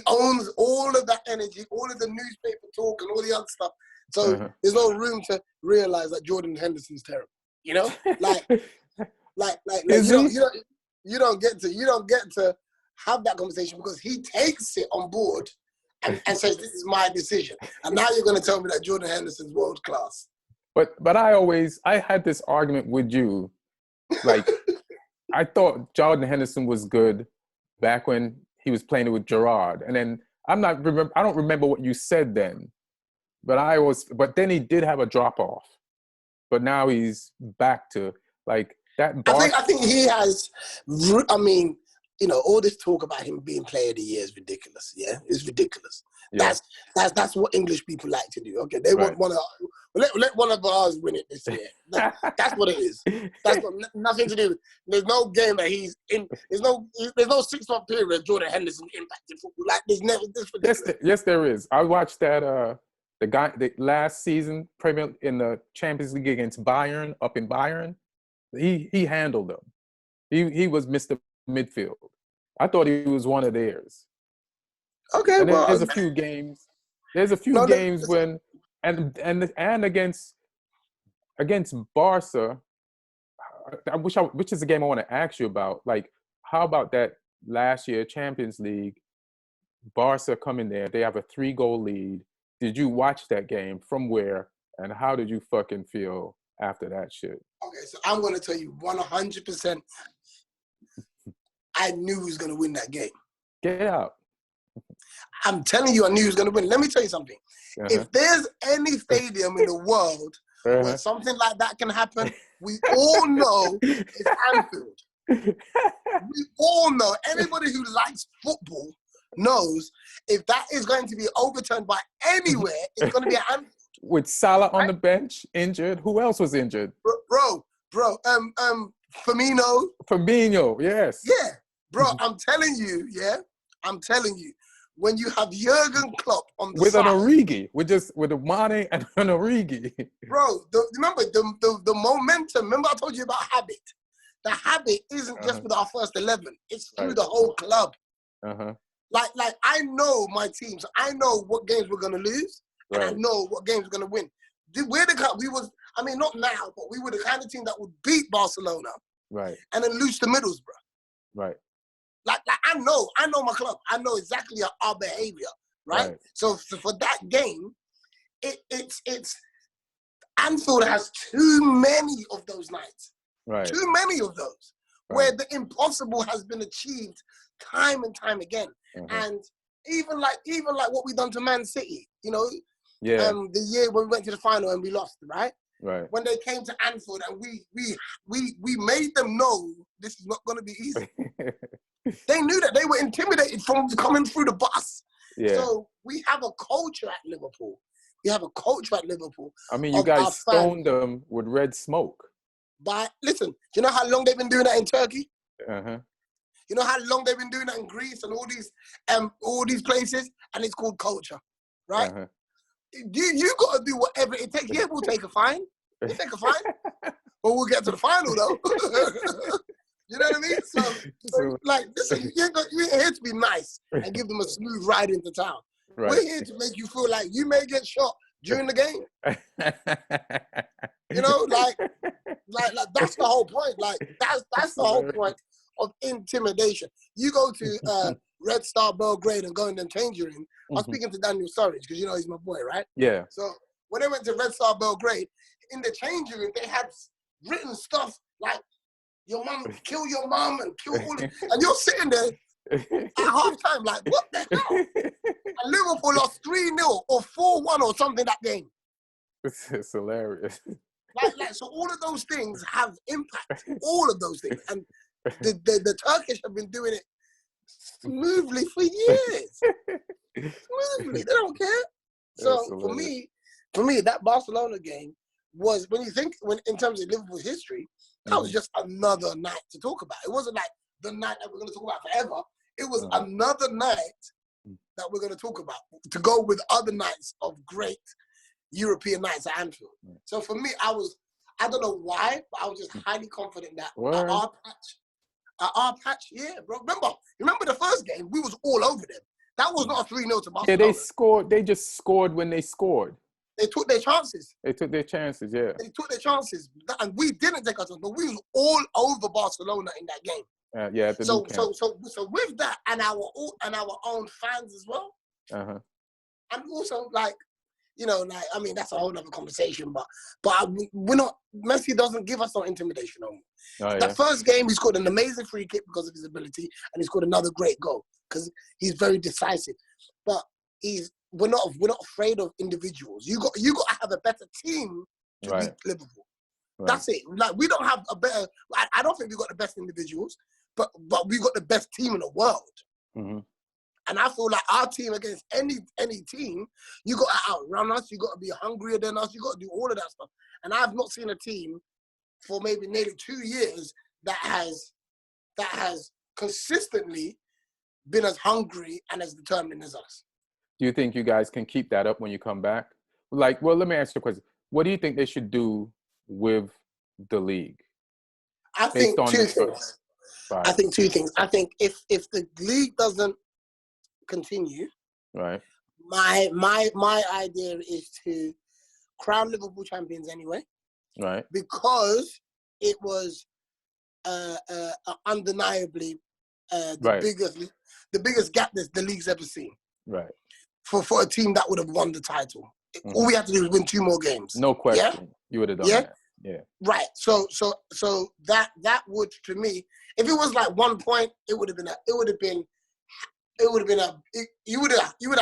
owns all of that energy, all of the newspaper talk and all the other stuff. So there's no room to realize that Jordan Henderson's terrible. You know, you don't get to have that conversation because he takes it on board and says, "This is my decision." And now you're going to tell me that Jordan Henderson's world class. But I had this argument with you, like. I thought Jordan Henderson was good back when he was playing with Gerrard, and then I don't remember what you said then, but then he did have a drop off, but now he's back to like that. I think he has. I mean, you know, all this talk about him being player of the year is ridiculous. Yeah, it's ridiculous. Yeah. That's what English people like to do. Okay, they want one of let one of ours win it this year. That's what it is. That's got nothing to do with. There's no game that he's in. There's no 6-month period Jordan Henderson impacted football. Like there's never this. Yes, there is. I watched that the last season Premier in the Champions League against Bayern up in Bayern. He handled them. He was Mr. Midfield. I thought he was one of theirs. Okay, and well, there's a few games. There's a few games when and against Barca. Which is the game I want to ask you about. Like, how about that last year Champions League? Barca come in there. They have a 3-goal lead. Did you watch that game? From where? And how did you fucking feel after that shit? Okay, so I'm going to tell you 100%. I knew he was going to win that game. Get out. I'm telling you, I knew he was going to win. Let me tell you something. If there's any stadium in the world where something like that can happen, we all know it's Anfield. We all know. Anybody who likes football knows if that is going to be overturned by anywhere, it's going to be at Anfield. With Salah on the bench, injured. Who else was injured? Bro. Firmino, yes. Yeah, bro, I'm telling you, when you have Jurgen Klopp on the side. With an Origi, with a Mane and an Origi. Bro, remember the momentum, remember I told you about habit. The habit isn't just with our first 11, it's through the whole club. Like I know my team, so I know what games we're going to lose, and I know what games we're going to win. Not now, but we were the kind of team that would beat Barcelona. Right. And then lose to Middlesbrough. Right. Like I know my club. I know exactly our behavior, right? So for that game, it's Anfield has too many of those nights. Right. Too many of those. Where the impossible has been achieved time and time again. And even like what we done to Man City, you know, the year when we went to the final and we lost, right? Right. When they came to Anfield and we made them know this is not going to be easy. They knew that. They were intimidated from coming through the bus. Yeah. So we have a culture at Liverpool. I mean, you guys stoned them with red smoke. But listen, do you know how long they've been doing that in Turkey? Uh-huh. You know how long they've been doing that in Greece and all these places? And it's called culture, right? Uh-huh. You got to do whatever it takes. Yeah, we'll take a fine. We'll take a fine. But we'll get to the final, though. You know what I mean? So like, listen, you ain't here to be nice and give them a smooth ride into town. Right. We're here to make you feel like you may get shot during the game. You know, like that's the whole point. Like, that's the whole point of intimidation. You go to Red Star Belgrade and go in the changing room. I was speaking to Daniel Sturridge because, you know, he's my boy, right? Yeah. So when they went to Red Star Belgrade, in the changing room, they had written stuff like, your mum, kill your mum and kill all it. And you're sitting there at halftime like, what the hell? And Liverpool lost 3-0 or 4-1 or something that game. It's hilarious. Like, so all of those things have impact. All of those things. And the Turkish have been doing it smoothly for years. Smoothly. They don't care. So for me, that Barcelona game was, when you think, in terms of Liverpool's history, that was just another night to talk about. It wasn't like the night that we're going to talk about forever. It was another night that we're going to talk about, to go with other nights of great European nights at Anfield. So for me, I don't know why, but I was just highly confident that at our patch, yeah, bro. Remember the first game? We was all over them. That was not a 3-0 to Barcelona. Yeah, they scored. They just scored when they scored. They took their chances. They took their chances, yeah. They took their chances. And we didn't take our chances, but we was all over Barcelona in that game. Yeah. So with that and our own fans as well. And also, like, you know, like, I mean, that's a whole other conversation, but we're not, Messi doesn't give us no intimidation no more. That first game, he scored an amazing free kick because of his ability, and he scored another great goal because he's very decisive. But we're not afraid of individuals. You got to have a better team to beat Liverpool. That's it. Like, we don't have a better, I don't think we've got the best individuals, but we've got the best team in the world. And I feel like our team against any team, you got to outrun us. You got to be hungrier than us. You got to do all of that stuff. And I've not seen a team for maybe nearly 2 years that has consistently been as hungry and as determined as us. Do you think you guys can keep that up when you come back? Like, well, let me ask you a question. What do you think they should do with the league? I think two things. I think two things. I think if the league doesn't continue, right, my idea is to crown Liverpool champions anyway, right, because it was undeniably the biggest gap that the league's ever seen, right, for a team that would have won the title. All we had to do was win 2 more games. No question, you would have done that. Yeah, right. So that would, to me, if it was like 1 point, you would have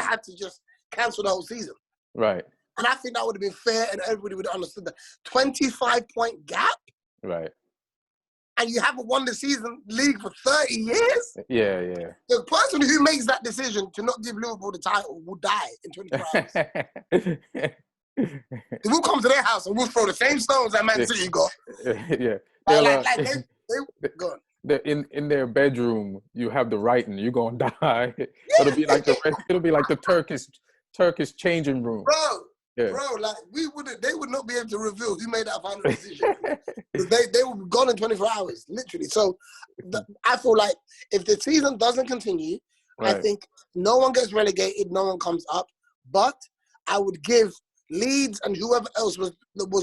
had to just cancel the whole season. Right. And I think that would have been fair and everybody would have understood that. 25-point gap? Right. And you haven't won the season league for 30 years? Yeah. The person who makes that decision to not give Liverpool the title will die in 24 hours. We'll come to their house and we'll throw the same stones that Man City got. Yeah. They go on. In their bedroom, you have the writing. You're gonna die. Yeah. It'll be like the Turkish changing room. Bro, like they would not be able to reveal who made that final decision. they will be gone in 24 hours, literally. So I feel like if the season doesn't continue, I think no one gets relegated, no one comes up. But I would give Leeds and whoever else was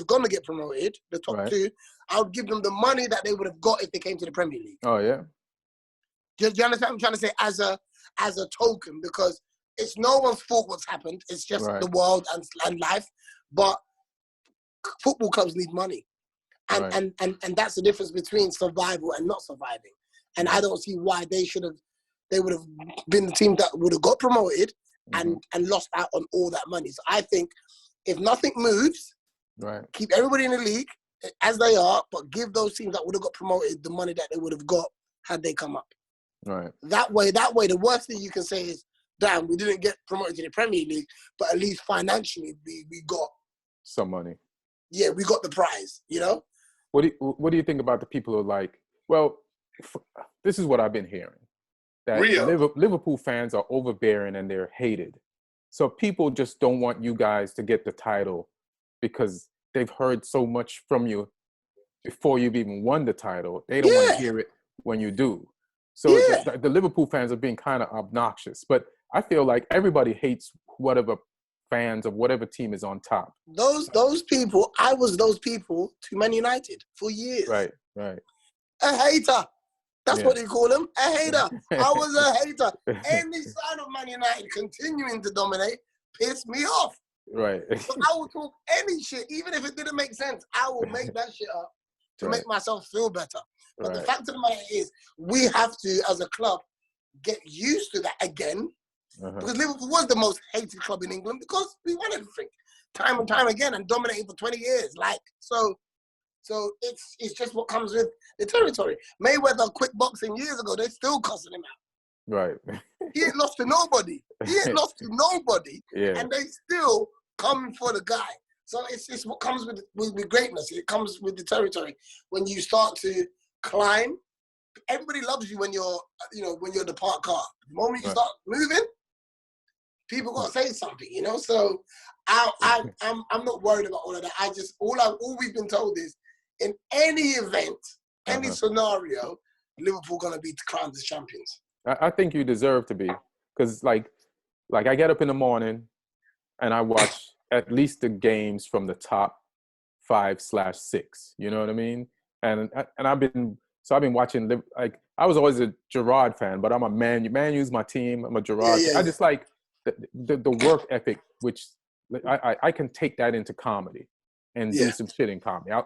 going to get promoted, the top 2, I would give them the money that they would have got if they came to the Premier League. Oh, yeah. Do you understand what I'm trying to say? As a token, because it's no one's fault what's happened. It's just the world and life. But football clubs need money. And that's the difference between survival and not surviving. And I don't see why they would have been the team that would have got promoted and lost out on all that money. So I think if nothing moves, keep everybody in the league as they are, but give those teams that would have got promoted the money that they would have got had they come up. Right. That way, the worst thing you can say is, damn, we didn't get promoted to the Premier League, but at least financially we got some money. Yeah, we got the prize, you know? What do you think about the people who are like, well, this is what I've been hearing, that Liverpool fans are overbearing and they're hated. So people just don't want you guys to get the title because they've heard so much from you before you've even won the title. They don't want to hear it when you do. So the Liverpool fans are being kind of obnoxious. But I feel like everybody hates whatever fans of whatever team is on top. Those people, I was those people to Man United for years. Right. A hater. That's what they call him, a hater. I was a hater. Any sign of Man United continuing to dominate pissed me off. Right. So I will talk any shit, even if it didn't make sense. I will make that shit up to make myself feel better. But the fact of the matter is, we have to, as a club, get used to that again. Because Liverpool was the most hated club in England because we won everything time and time again and dominating for 20 years. So it's just what comes with the territory. Mayweather quit boxing years ago. They're still cussing him out. Right. He ain't lost to nobody. And they still come for the guy. So it's what comes with greatness. It comes with the territory. When you start to climb, everybody loves you when you're the parked car. The moment you start moving, people got to say something, you know. So I'm not worried about all of that. All we've been told is, in any event, any scenario, Liverpool gonna be crowned as champions. I think you deserve to be, because like I get up in the morning and I watch at least the games from the top 5/6. You know what I mean? And I've been watching. Like, I was always a Gerrard fan, but I'm a Man U's my team. I'm a Gerrard fan. I just like the work ethic, which I can take that into comedy and do some shit in comedy. When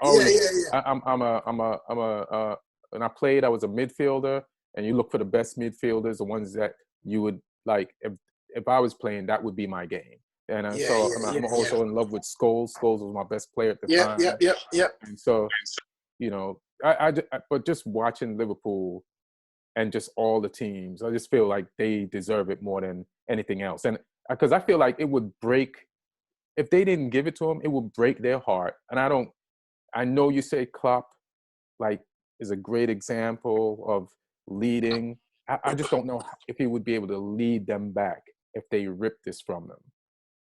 I played, I was a midfielder, and you look for the best midfielders, the ones that you would like. If I was playing, that would be my game. And I'm also in love with Scholes. Scholes was my best player at the time. Yeah. And so, you know, but just watching Liverpool and just all the teams, I just feel like they deserve it more than anything else. And because I feel like it would break, if they didn't give it to them, it would break their heart. And I know you say Klopp, like, is a great example of leading. I just don't know if he would be able to lead them back if they rip this from them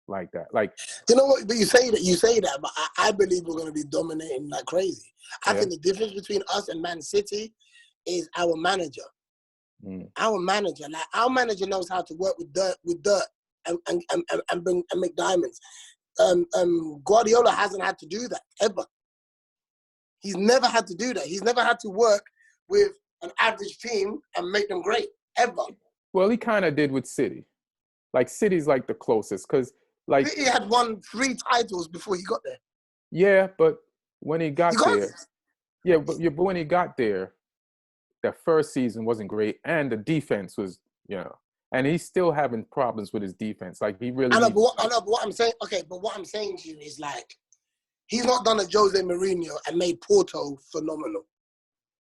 like that. Like, you know what? But you say that, but I believe we're going to be dominating like crazy. I think the difference between us and Man City is our manager. Our manager knows how to work with dirt and make diamonds. Guardiola hasn't had to do that ever. He's never had to do that. He's never had to work with an average team and make them great, ever. Well, he kind of did with City. Like, City's like the closest, because like City had won 3 titles before he got there. Yeah, but when he got there, but when he got there, that first season wasn't great, and the defense was, and he's still having problems with his defense. Like, he really. I know, but what I'm saying. Okay, but what I'm saying to you is, like, he's not done a Jose Mourinho and made Porto phenomenal.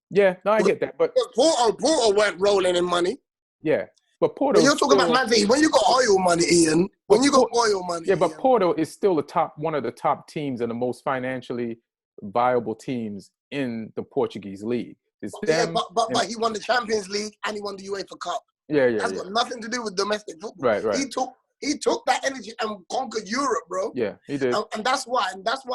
Yeah, no, I get that, but Porto went rolling in money. Yeah, but Porto. But you're talking about Man City. When you got oil money, Ian. When you got oil money. Yeah, but Porto is still one of the top teams and the most financially viable teams in the Portuguese league. It's them. Yeah, but he won the Champions League and he won the UEFA Cup. That's got nothing to do with domestic football. Right. He took that energy and conquered Europe, bro. Yeah, he did. And that's why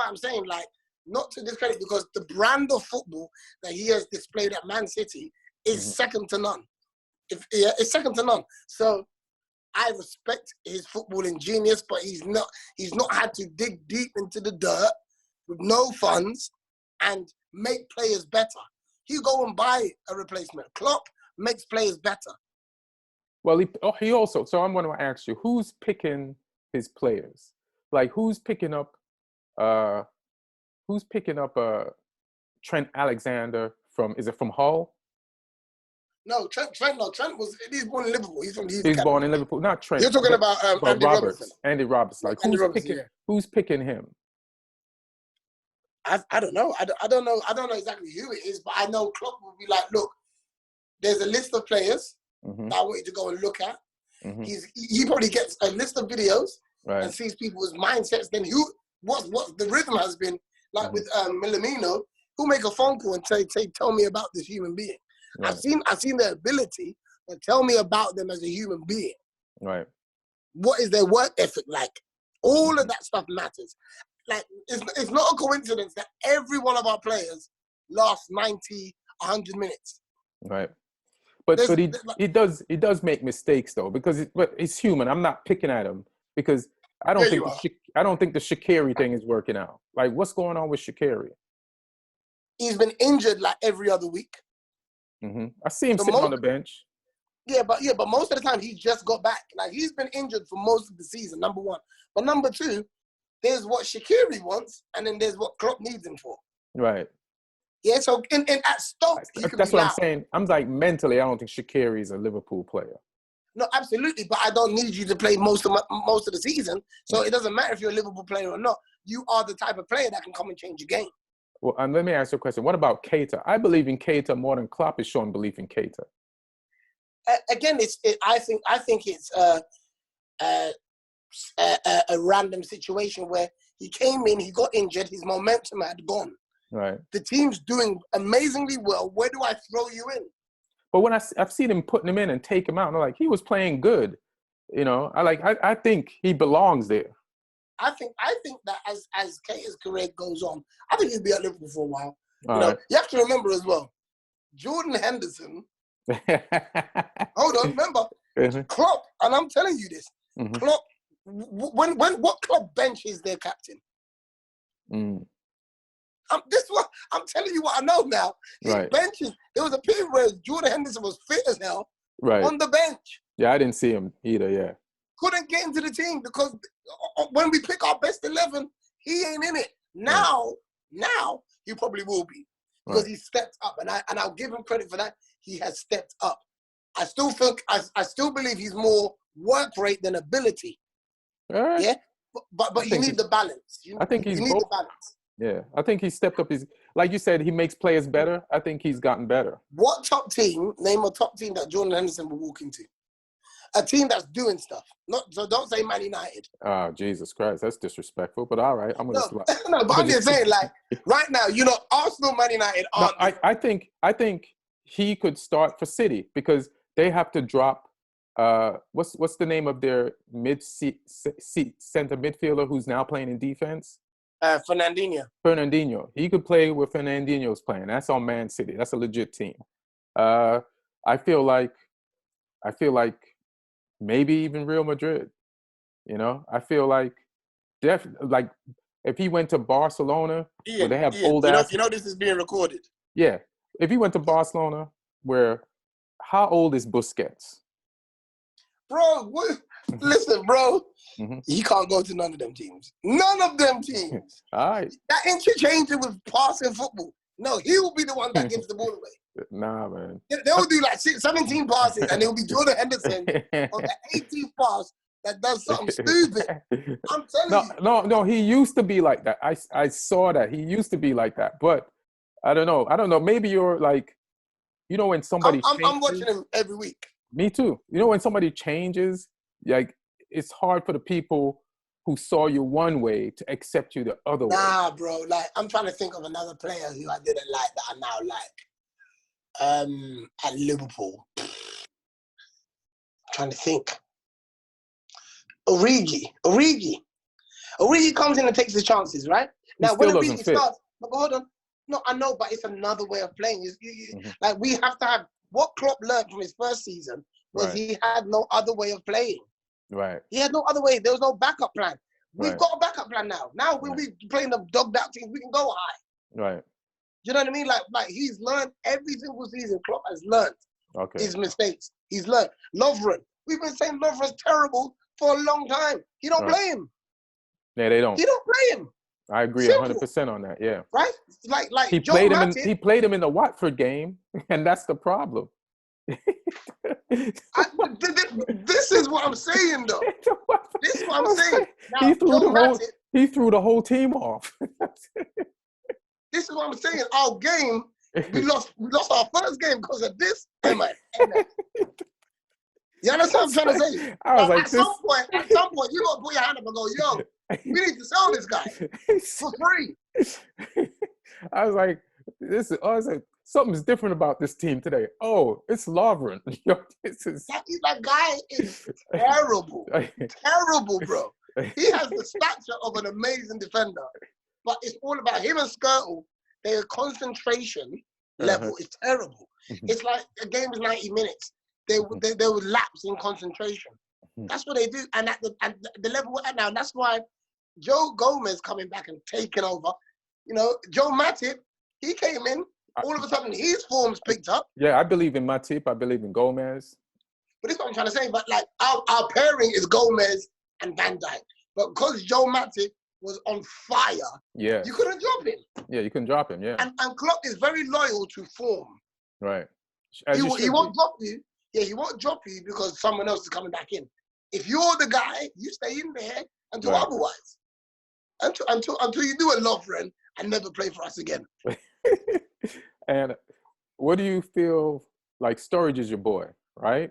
I'm saying, like, not to discredit, because the brand of football that he has displayed at Man City is second to none. It's second to none. So I respect his footballing genius, but he's not had to dig deep into the dirt with no funds and make players better. He go and buy a replacement. Klopp makes players better. Well, he also. So I'm going to ask you, who's picking his players? Like, who's picking up who's picking up Trent Alexander from? Is it from Hull? No, Trent he's born in Liverpool. He's from the Youth He's Academy. born in Liverpool. Not Trent. You're talking about Andy Roberts. Robertson. Andy Robertson. Like who's picking him? I don't know. I don't know exactly who it is, but I know Klopp will be like, look, there's a list of players that I want you to go and look at. He probably gets a list of videos and sees people's mindsets. Then what the rhythm has been like with Millamino, who'll make a phone call and say, tell me about this human being. Right. I've seen their ability, but tell me about them as a human being. Right. What is their work ethic like? All of that stuff matters. Like it's not a coincidence that every one of our players lasts 90, 100 minutes. Right. But he does make mistakes though, because it's human. I'm not picking at him because I don't think the Shaqiri thing is working out. Like, what's going on with Shaqiri? He's been injured like every other week. I see him sitting on the bench. Yeah, but most of the time he just got back. Like, he's been injured for most of the season, number one. But number two, there's what Shaqiri wants, and then there's what Klopp needs him for. Right. Yeah, so at Stoke, that's what I'm saying. I'm like, mentally, I don't think Shaqiri is a Liverpool player. No, absolutely, but I don't need you to play most of the season. So it doesn't matter if you're a Liverpool player or not. You are the type of player that can come and change your game. Well, and let me ask you a question. What about Keita? I believe in Keita more than Klopp is showing belief in Keita. Again, I think it's a random situation where he came in, he got injured, his momentum had gone. Right. The team's doing amazingly well. Where do I throw you in? But when I've seen him putting him in and take him out, and I'm like, he was playing good. You know, I think he belongs there. I think that as Keita's career goes on, I think he'll be at Liverpool for a while. You have to remember as well, Jordan Henderson. Hold on, remember, Klopp, and I'm telling you this, Klopp. What club bench is their captain? I'm telling you what I know now. His benches. There was a period where Jordan Henderson was fit as hell on the bench. Yeah, I didn't see him either. Yeah, couldn't get into the team because when we pick our best 11, he ain't in it. Now he probably will be because he stepped up, and I'll give him credit for that. He has stepped up. I still believe he's more work rate than ability. Right. Yeah, but you need the balance. I think he's you need both. the balance. Yeah, I think he stepped up his. Like you said, he makes players better. I think he's gotten better. What top team? Name a top team that Jordan Henderson will walk into. A team that's doing stuff. So don't say Man United. Oh, Jesus Christ, that's disrespectful. But all right, I'm gonna. No, but I'm just saying, like right now, Arsenal, Man United aren't. No, I think he could start for City because they have to drop. What's the name of their center midfielder who's now playing in defense? Fernandinho. He could play where Fernandinho's playing. That's on Man City. That's a legit team. I feel like maybe even Real Madrid. You know, I feel like like if he went to Barcelona, where they have old ass. You know this is being recorded. Yeah, if he went to Barcelona, how old is Busquets? Bro, listen, bro. He can't go to none of them teams. None of them teams. All right. That interchange with passing football. No, he will be the one that gives the ball away. Nah, man. They'll do like 17 passes, and it'll be Jordan Henderson on the 18th pass that does something stupid. I'm telling you. No. He used to be like that. I saw that. He used to be like that. But I don't know. Maybe you're like, when somebody I'm watching him every week. Me too. When somebody changes, like it's hard for the people who saw you one way to accept you the other way. Nah, bro. Like I'm trying to think of another player who I didn't like that I now like. At Liverpool. I'm trying to think. Origi comes in and takes his chances, right? Now when Origi starts, but hold on. No, I know, but it's another way of playing. Like we have to have. What Klopp learned from his first season was he had no other way of playing. Right. He had no other way. There was no backup plan. We've got a backup plan now. Now when we're playing them dogged out teams, we can go high. Right. You know what I mean? Like he's learned every single season. Klopp has learned his mistakes. He's learned. Lovren. We've been saying Lovren's terrible for a long time. He don't play him. Yeah, they don't. He don't play him. I agree 100% on that. Yeah. Right? Like he played him in. He played him in the Watford game, and that's the problem. This is what I'm saying, though. This is what I'm saying. Now, he threw the whole team off. This is what I'm saying. Our game, we lost our first game because of this. You understand what I'm trying to say? I was like, at some point, you gotta put your hand up and go, yo, we need to sell this guy for free. I was like, something's different about this team today. Oh, it's Lovren. That guy is terrible. Terrible, bro. He has the stature of an amazing defender. But it's all about him and Skirtle. Their concentration level is terrible. It's like a game is 90 minutes. They would lapse in concentration. That's what they do. And at the level we're at now, that's why Joe Gomez coming back and taking over. You know, Joe Matip, he came in. All of a sudden, his form's picked up. Yeah, I believe in Matip. I believe in Gomez. But this is what I'm trying to say. But like our pairing is Gomez and Van Dijk. But because Joe Matip was on fire, you couldn't drop him. Yeah, you couldn't drop him. Yeah. And Klopp is very loyal to form. Right. He won't drop you. Yeah, he won't drop you because someone else is coming back in. If you're the guy, you stay in there and do otherwise. Until you do a Lovren and never play for us again. And what do you feel like? Sturridge is your boy, right?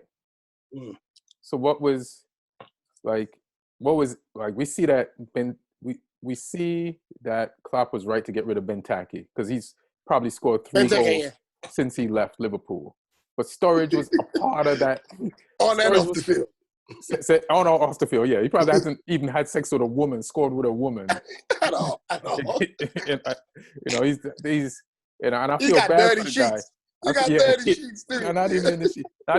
So what was we see that we see that Klopp was right to get rid of Benteke because he's probably scored 3 goals since he left Liverpool. But Sturridge was a part of that. On and off the field. On or off the field, yeah. He probably hasn't even had sex with a woman, scored with a woman. At all. He's and I feel bad for the guy. He got dirty sheets too. Not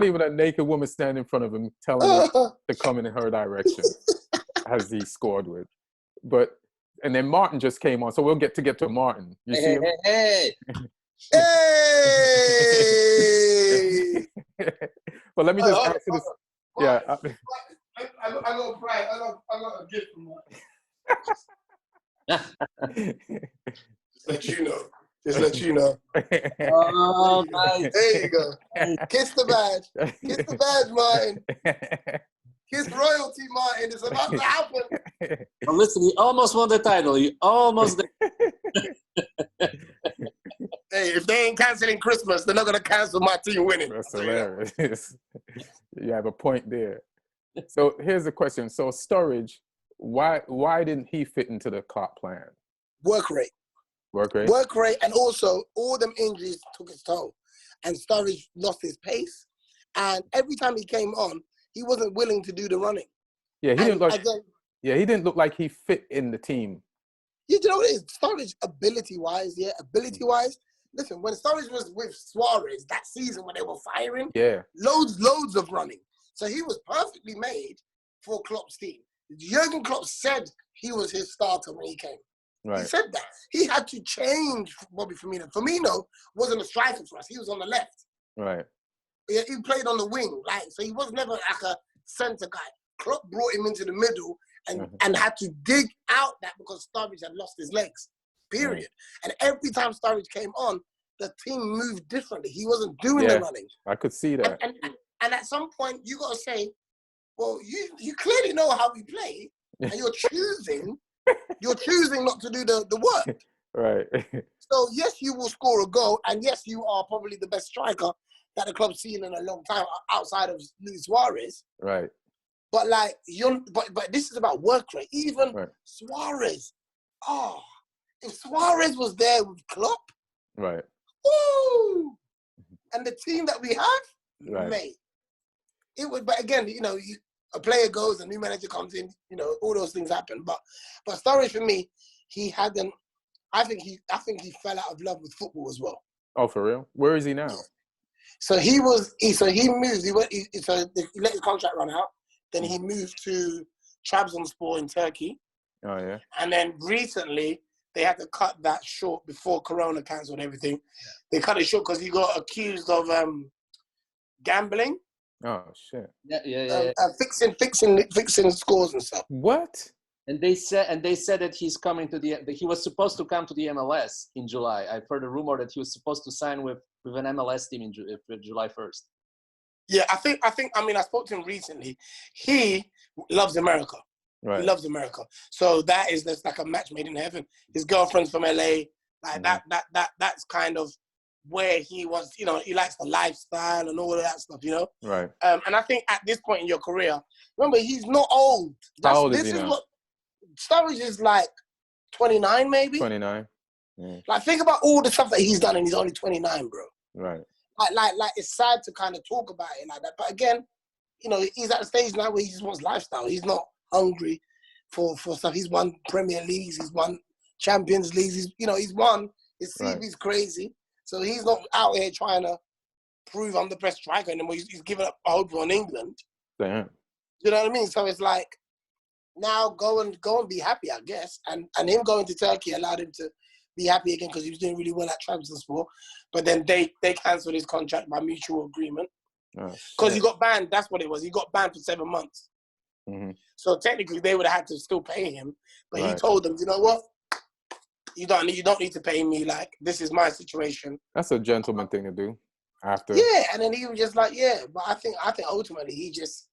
even a naked woman standing in front of him telling him to come in her direction as he scored with. And then Martin just came on, so we'll get to Martin. You see him? Hey! But let me just ask you this. Yeah. I got pride. I got a gift from Martin. Just let you know. Oh, nice. There you go. Kiss the badge. Kiss the badge, Martin. Kiss royalty, Martin. It's about to happen. Well, listen, you almost won the title. You almost did. Hey, if they ain't canceling Christmas, they're not going to cancel my team winning. That's hilarious. You have a point there. So here's the question. So Sturridge, why didn't he fit into the Klopp plan? Work rate. And also, all them injuries took its toll. And Sturridge lost his pace. And every time he came on, he wasn't willing to do the running. Yeah, he didn't look like he fit in the team. You know what it is? Sturridge, ability-wise. Listen, when Sturridge was with Suarez that season when they were firing, loads of running. So he was perfectly made for Klopp's team. Jurgen Klopp said he was his starter when he came. Right. He said that. He had to change Bobby Firmino. Firmino wasn't a striker for us. He was on the left. Right. Yeah, he played on the wing. So he was never like a centre guy. Klopp brought him into the middle and had to dig out that because Sturridge had lost his legs. Period. Right. And every time Sturridge came on, the team moved differently. He wasn't doing the running. I could see that. And at some point, you got to say, well, you clearly know how we play, and you're choosing not to do the work. Right. So, yes, you will score a goal, and yes, you are probably the best striker that the club's seen in a long time outside of Luis Suarez. Right. But, but this is about work rate. Even Suarez. Oh, if Suarez was there with Klopp, right. Woo! And the team that we have, mate, it would. But again, a player goes, a new manager comes in, all those things happen. But Sturridge for me, he hadn't. I think he fell out of love with football as well. Oh, for real? Where is he now? So he moved. So he let his contract run out. Then he moved to Trabzonspor in Turkey. Oh yeah. And then recently they had to cut that short before Corona cancelled everything. Yeah. They cut it short because he got accused of gambling. Oh shit! Yeah. Fixing scores and stuff. What? And they said that he's coming to that he was supposed to come to the MLS in July. I've heard a rumor that he was supposed to sign with an MLS team in July 1st. Yeah, I mean, I spoke to him recently. He loves America. Right. He loves America. So that's like a match made in heaven. His girlfriend's from LA. Like that's kind of where he wants, you know, he likes the lifestyle and all of that stuff, you know? Right. And I think at this point in your career, remember, he's not old. How old is he now? Sturridge is like 29, maybe? 29. Yeah. Like, think about all the stuff that he's done and he's only 29, bro. Right. Like it's sad to kind of talk about it like that. But again, you know, he's at a stage now where he just wants lifestyle. He's not hungry for stuff. He's won Premier Leagues. He's won Champions Leagues. He's won. His CV's crazy. So he's not out here trying to prove I'm the best striker anymore. He's given up hope on England. Damn. You know what I mean? So it's like, now go and be happy, I guess. And him going to Turkey allowed him to be happy again because he was doing really well at Trabzonspor. But then they cancelled his contract by mutual agreement. Because he got banned. That's what it was. He got banned for 7 months. Mm-hmm. So technically they would have had to still pay him. But he told them, you know what? You don't need to pay me. Like, this is my situation. That's a gentleman thing to do. After. Yeah, and then he was just like, yeah. But I think ultimately he just,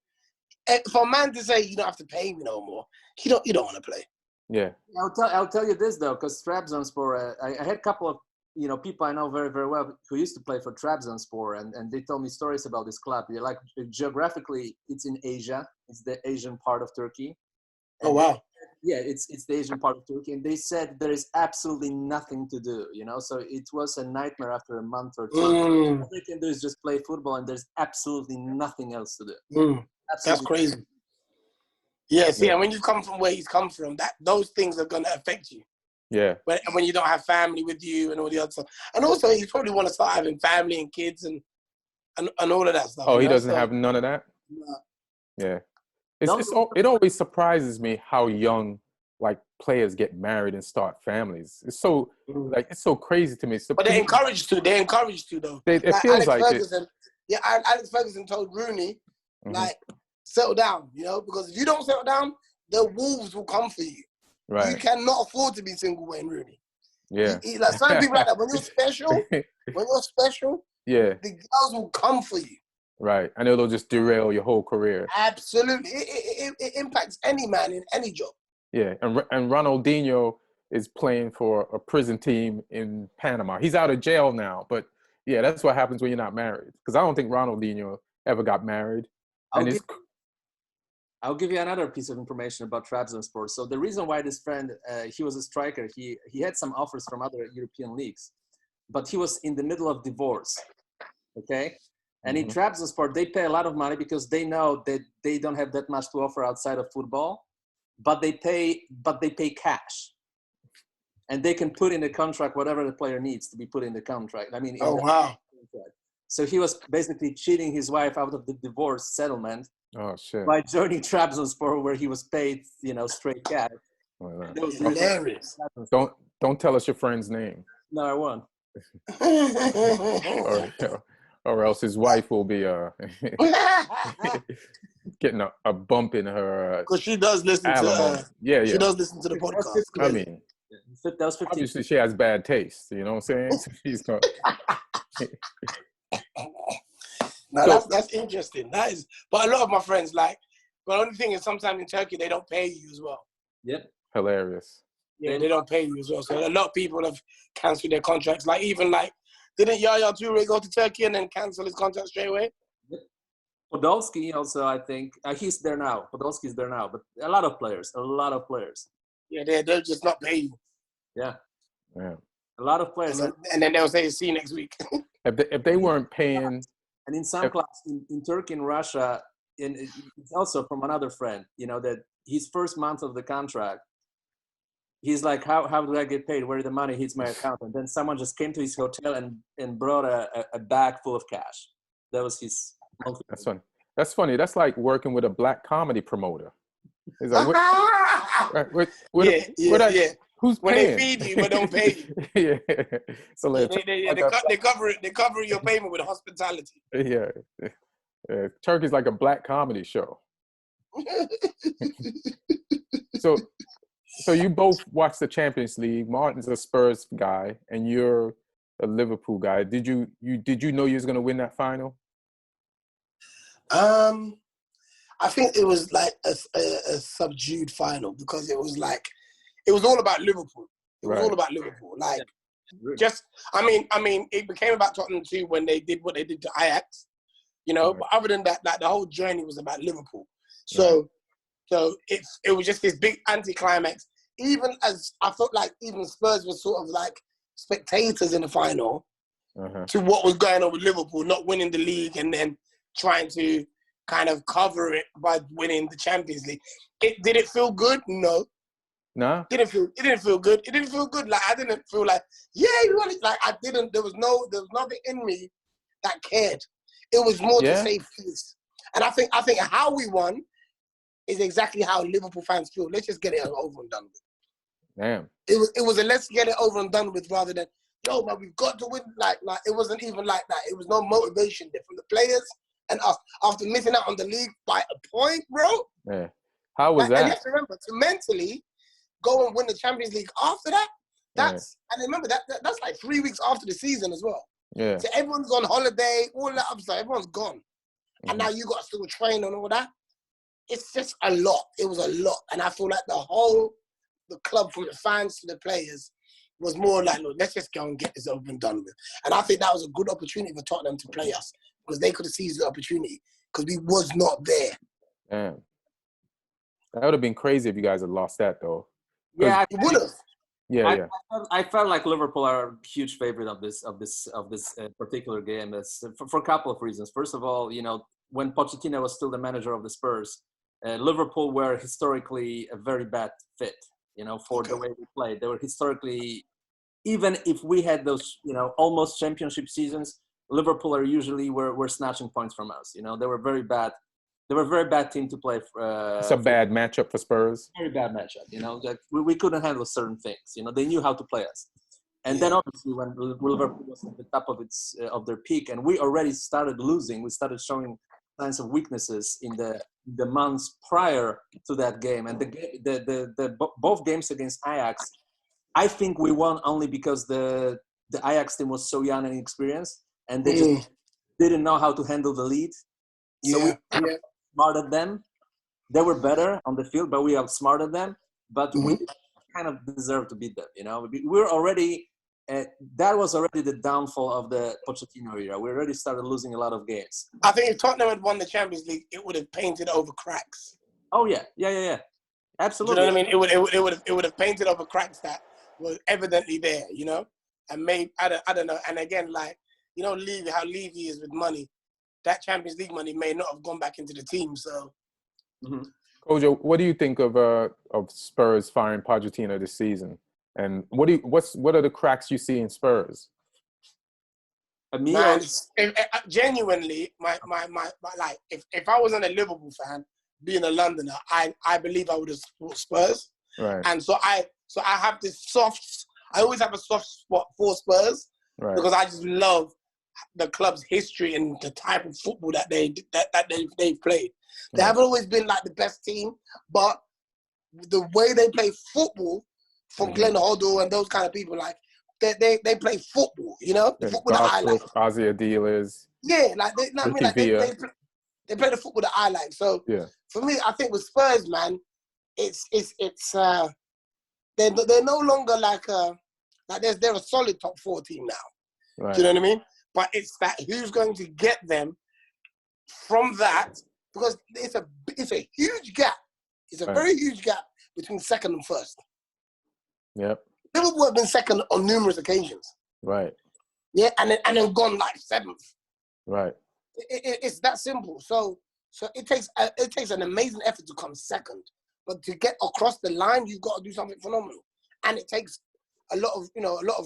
for a man to say you don't have to pay me no more, you don't want to play. Yeah. I'll tell you this though, because Trabzonspor, I had a couple of people I know very, very well who used to play for Trabzonspor, and they told me stories about this club. Like, geographically, it's in Asia. It's the Asian part of Turkey. Oh wow. Yeah, it's the Asian part of Turkey, and they said there is absolutely nothing to do. So it was a nightmare after a month or two. All they can do is just play football, and there's absolutely nothing else to do. That's crazy. Yeah, see, and when you come from where he's come from, those things are going to affect you. Yeah. But when you don't have family with you and all the other stuff. And also, he probably want to start having family and kids and all of that stuff. Oh, he doesn't have none of that? No. Yeah. It always surprises me how young, like, players get married and start families. It's so, it's so crazy to me. So but they're encouraged to. They're encouraged to, though. It feels like Ferguson, it. Yeah, Alex Ferguson told Rooney, like, settle down, because if you don't settle down, the wolves will come for you. Right. You cannot afford to be single, Wayne Rooney. Yeah. Like, some people like that. When you're special, yeah, the girls will come for you. Right. And it'll just derail your whole career. Absolutely. It impacts any man in any job. Yeah. And Ronaldinho is playing for a prison team in Panama. He's out of jail now. But, yeah, that's what happens when you're not married. Because I don't think Ronaldinho ever got married. I'll give you another piece of information about Trabzonspor. So the reason why this friend, he was a striker, he had some offers from other European leagues. But he was in the middle of divorce. Okay? And in Trabzonspor, they pay a lot of money because they know that they don't have that much to offer outside of football, but they pay cash, and they can put in the contract whatever the player needs to be put in the contract. I mean, wow! So he was basically cheating his wife out of the divorce settlement. Oh shit! By joining Trabzonspor, where he was paid, straight cash. Oh, that was hilarious. Don't tell us your friend's name. No, I won't. Or else his wife will be getting a bump in her. Because she does listen to. She does listen to the podcast. I mean, obviously she has bad taste. You know what I'm saying? She's going. Now that's interesting. That is, but a lot of my friends but the only thing is sometimes in Turkey they don't pay you as well. Yep. Hilarious. Yeah, they don't pay you as well. So a lot of people have cancelled their contracts. Didn't Yaya Toure go to Turkey and then cancel his contract straight away? Podolski also, I think, he's there now. Podolski's there now, but a lot of players. Yeah, they'll just not pay you. Yeah. A lot of players. And then they'll say, see you next week. If they weren't paying. And in some clubs, in Turkey and Russia, it's also from another friend, that his first month of the contract, he's like, how do I get paid? Where the money hits my account? And then someone just came to his hotel and brought a bag full of cash. That was his monthly. That's funny. That's funny. That's like working with a black comedy promoter. It's like, who's when paying? They feed you but don't pay you. Yeah. So they cover your payment with hospitality. Yeah. Turkey's like a black comedy show. So you both watched the Champions League. Martin's a Spurs guy, and you're a Liverpool guy. Did you know you was going to win that final? I think it was like a subdued final because it was all about Liverpool. It was all about Liverpool. Like, I mean, it became about Tottenham too when they did what they did to Ajax, you know. Right. But other than that, like the whole journey was about Liverpool. So it was just this big anticlimax. Even as I felt like even Spurs were sort of like spectators in the final to what was going on with Liverpool, not winning the league and then trying to kind of cover it by winning the Champions League. Did it feel good? No. No. It didn't feel good. It didn't feel good. Like I didn't feel like, yeah, you want it. Like I didn't. There was nothing in me that cared. It was more to save face. And I think how we won is exactly how Liverpool fans feel. Let's just get it over and done with. Damn. It was a let's get it over and done with rather than, yo, man, we've got to win. Like it wasn't even like that. It was no motivation there from the players and us after missing out on the league by a point, bro. Yeah. How was that? And you have to remember to mentally go and win the Champions League after that. And remember that's like 3 weeks after the season as well. Yeah. So everyone's on holiday, all that upside, everyone's gone. And now you got to still train and all that. It's just a lot. It was a lot. And I feel like the club, from the fans to the players, was more like, look, let's just go and get this over and done with. And I think that was a good opportunity for Tottenham to play us because they could have seized the opportunity because we was not there. Damn. That would have been crazy if you guys had lost that, though. Yeah, it would have. Yeah, I felt like Liverpool are a huge favorite of this particular game. It's for a couple of reasons. First of all, you know, when Pochettino was still the manager of the Spurs, Liverpool were historically a very bad fit. You know, for the way we played, they were historically, even if we had those, you know, almost championship seasons, Liverpool are usually were snatching points from us. You know, they were very bad. They were a very bad team to play. It's a bad matchup for Spurs. Very bad matchup. You know, like we couldn't handle certain things. You know, they knew how to play us. And then obviously when Liverpool was at the top of their peak, and we already started losing, we started showing signs of weaknesses in the months prior to that game. And both games against Ajax, I think we won only because the Ajax team was so young and inexperienced, and they just didn't know how to handle the lead. So we outsmarted them. They were better on the field, but we outsmarted them. But we kind of deserved to beat them. You know, we're already. That was already the downfall of the Pochettino era. We already started losing a lot of games. I think if Tottenham had won the Champions League, it would have painted over cracks. Oh yeah, absolutely. Do you know what I mean? It would have painted over cracks that were evidently there. You know, and maybe I don't know. And again, like you know, how Levy is with money. That Champions League money may not have gone back into the team. So, Kojo, what do you think of Spurs firing Pochettino this season? And what are the cracks you see in Spurs? Man, genuinely, my like, if I wasn't a Liverpool fan, being a Londoner, I believe I would have supported Spurs. Right. And so I have I always have a soft spot for Spurs because I just love the club's history and the type of football that they've played. They haven't always been like the best team, but the way they play football from Glenn Hoddle and those kind of people, like they play football, you know, the football that I like. Ozzy dealers. Yeah, like they play the football that I like. So for me, I think with Spurs, man, it's they're no longer like they're a solid top 4 team now. Right. Do you know what I mean? But it's that who's going to get them from that, because it's a huge gap. It's a very huge gap between second and first. Yep. Liverpool have been second on numerous occasions. Right. Yeah, and then gone like 7th. Right. It's that simple. So it takes an amazing effort to come second, but to get across the line, you've got to do something phenomenal, and it takes a lot of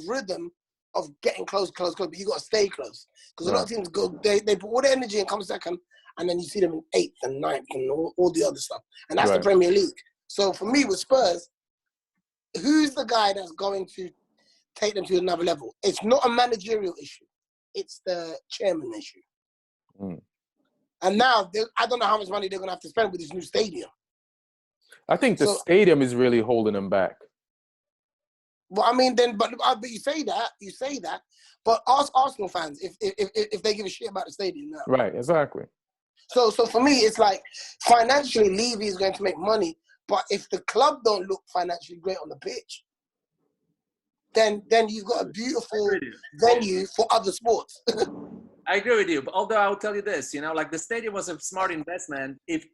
rhythm of getting close, but you got to stay close because a lot of teams they put all their energy and come second, and then you see them in 8th and 9th and all the other stuff, and that's the Premier League. So for me with Spurs, who's the guy that's going to take them to another level? It's not a managerial issue; it's the chairman issue. And now I don't know how much money they're going to have to spend with this new stadium. I think the stadium is really holding them back. Well, I mean, but you say that, but ask Arsenal fans if they give a shit about the stadium now. Right, exactly. So for me, it's like financially, Levy is going to make money, but if the club don't look financially great on the pitch, then you've got a beautiful venue for other sports. I agree with you, but although I will tell you this, like the stadium was a smart investment if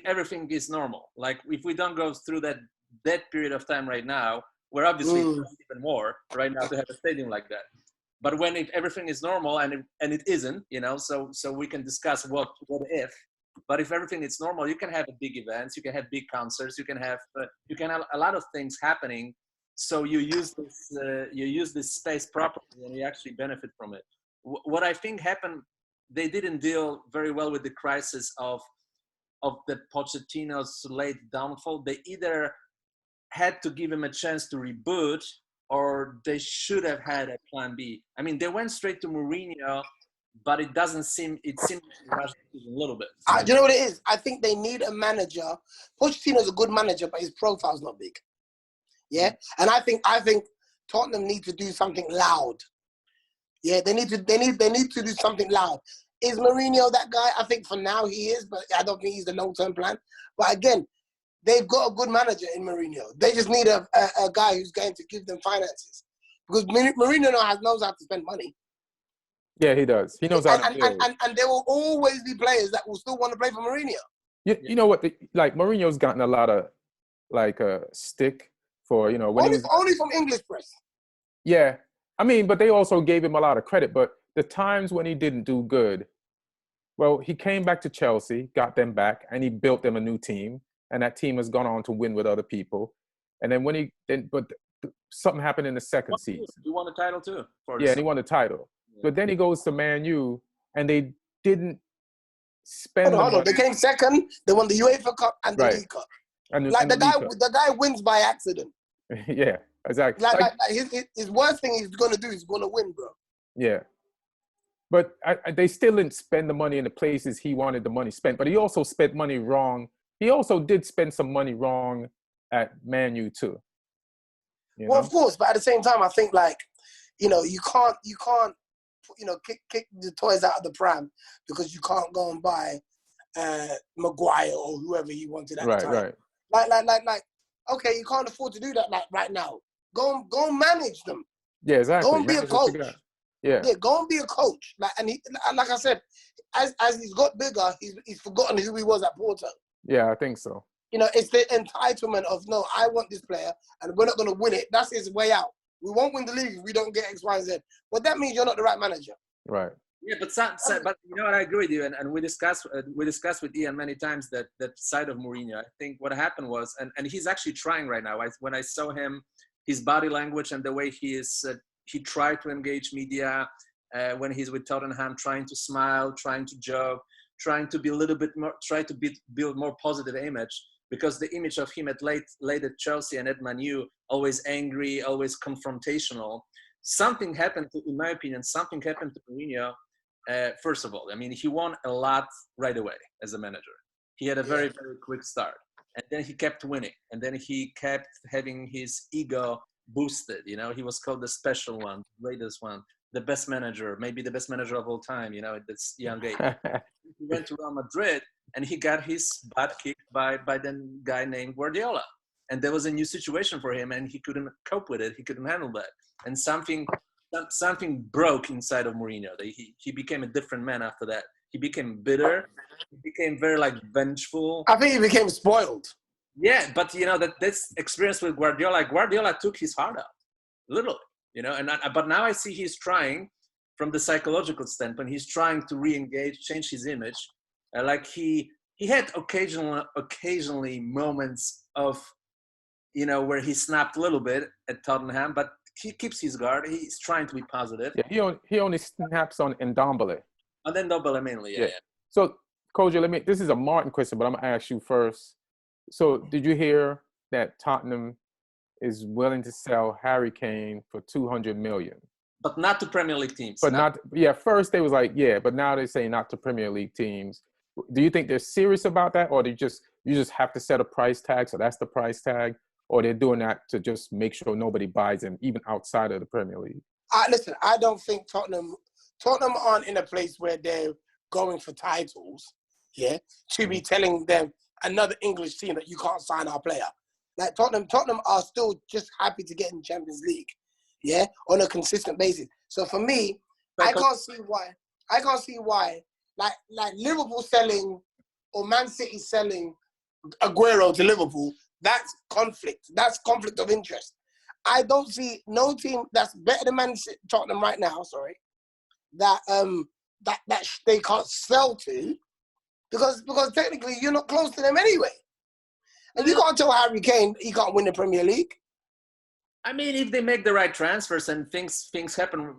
everything is normal. Like if we don't go through that period of time right now, we're obviously even more right now to have a stadium like that. But if everything is normal and it isn't, so we can discuss what if. But if everything is normal, you can have big events, you can have big concerts, you can have a lot of things happening. So you use this space properly and you actually benefit from it. What I think happened, they didn't deal very well with the crisis of the Pochettino's late downfall. They either had to give him a chance to reboot, or they should have had a plan B. I mean, they went straight to Mourinho, but it seemed to rush a little bit. Do you know what it is? I think they need a manager. Pochettino's a good manager, but his profile's not big. Yeah, and I think Tottenham need to do something loud. Yeah, they need to do something loud. Is Mourinho that guy? I think for now he is, but I don't think he's the long-term plan. But again, they've got a good manager in Mourinho. They just need a guy who's going to give them finances. Because Mourinho knows how to spend money. Yeah, he does. He knows how to build. And there will always be players that will still want to play for Mourinho. You know what? Mourinho's gotten a lot of stick for, when only from English press. Yeah. I mean, but they also gave him a lot of credit. But the times when he didn't do good, well, he came back to Chelsea, got them back, and he built them a new team. And that team has gone on to win with other people. And then but something happened in the second season. He won the title too. Yeah, and he won the title. Yeah. But then he goes to Man U, and they didn't spend. Hold on. They came second. They won the UEFA Cup and the League Cup. And the guy wins by accident. Yeah, exactly. His worst thing he's going to do is going to win, bro. Yeah. But they still didn't spend the money in the places he wanted the money spent. But he also spent money wrong. He also did spend some money wrong at Man U too. Well, of course, but at the same time, I think you can't kick the toys out of the pram because you can't go and buy Maguire or whoever he wanted at the time. Right. Okay, you can't afford to do that right now. Go and manage them. Yeah, exactly. Go and be a coach. Yeah, go and be a coach. Like I said, as he's got bigger, he's forgotten who he was at Porto. Yeah, I think so. It's the entitlement of, no, I want this player and we're not going to win it. That's his way out. We won't win the league if we don't get X, Y, and Z. But that means you're not the right manager. Right. Yeah, but you know what, I agree with you. And we discussed with Ian many times that side of Mourinho. I think what happened was, and he's actually trying right now. When I saw him, his body language and the way he is, he tried to engage media when he's with Tottenham, trying to smile, trying to joke, trying to be a little bit more, build more positive image, because the image of him at late at Chelsea and at Man U, always angry, always confrontational. Something happened in my opinion, something happened to Mourinho. First of all, I mean, he won a lot right away as a manager. He had a very, very quick start. And then he kept winning. And then he kept having his ego boosted. He was called the special one, the greatest one, the best manager, maybe the best manager of all time, at this young age. He went to Real Madrid and he got his butt kicked by the guy named Guardiola. And there was a new situation for him and he couldn't cope with it. He couldn't handle that. And something broke inside of Mourinho. He became a different man after that. He became bitter. He became very vengeful. I think he became spoiled. Yeah, but that's experience with Guardiola. Guardiola took his heart out, literally. But now I see he's trying, from the psychological standpoint, he's trying to re-engage, change his image. He had occasionally moments of, where he snapped a little bit at Tottenham, but he keeps his guard. He's trying to be positive. Yeah, he only snaps on Ndombele. And then Ndombele mainly, yeah. So, Kojo, this is a Martin question, but I'm gonna ask you first. So, did you hear that Tottenham is willing to sell Harry Kane for $200 million? But not to Premier League teams. But first they was but now they say not to Premier League teams. Do you think they're serious about that, or they just you just have to set a price tag, so that's the price tag, or they're doing that to just make sure nobody buys him, even outside of the Premier League? Listen, I don't think Tottenham aren't in a place where they're going for titles, to be telling them, another English team, that you can't sign our player. Like Tottenham are still just happy to get in Champions League, on a consistent basis. So for me, I can't see why, like Liverpool selling or Man City selling Aguero to Liverpool, that's conflict. That's conflict of interest. I don't see no team that's better than Man City, Tottenham right now, that they can't sell to, because technically you're not close to them anyway. And you can't tell Harry Kane he can't win the Premier League. I mean, if they make the right transfers and things happen,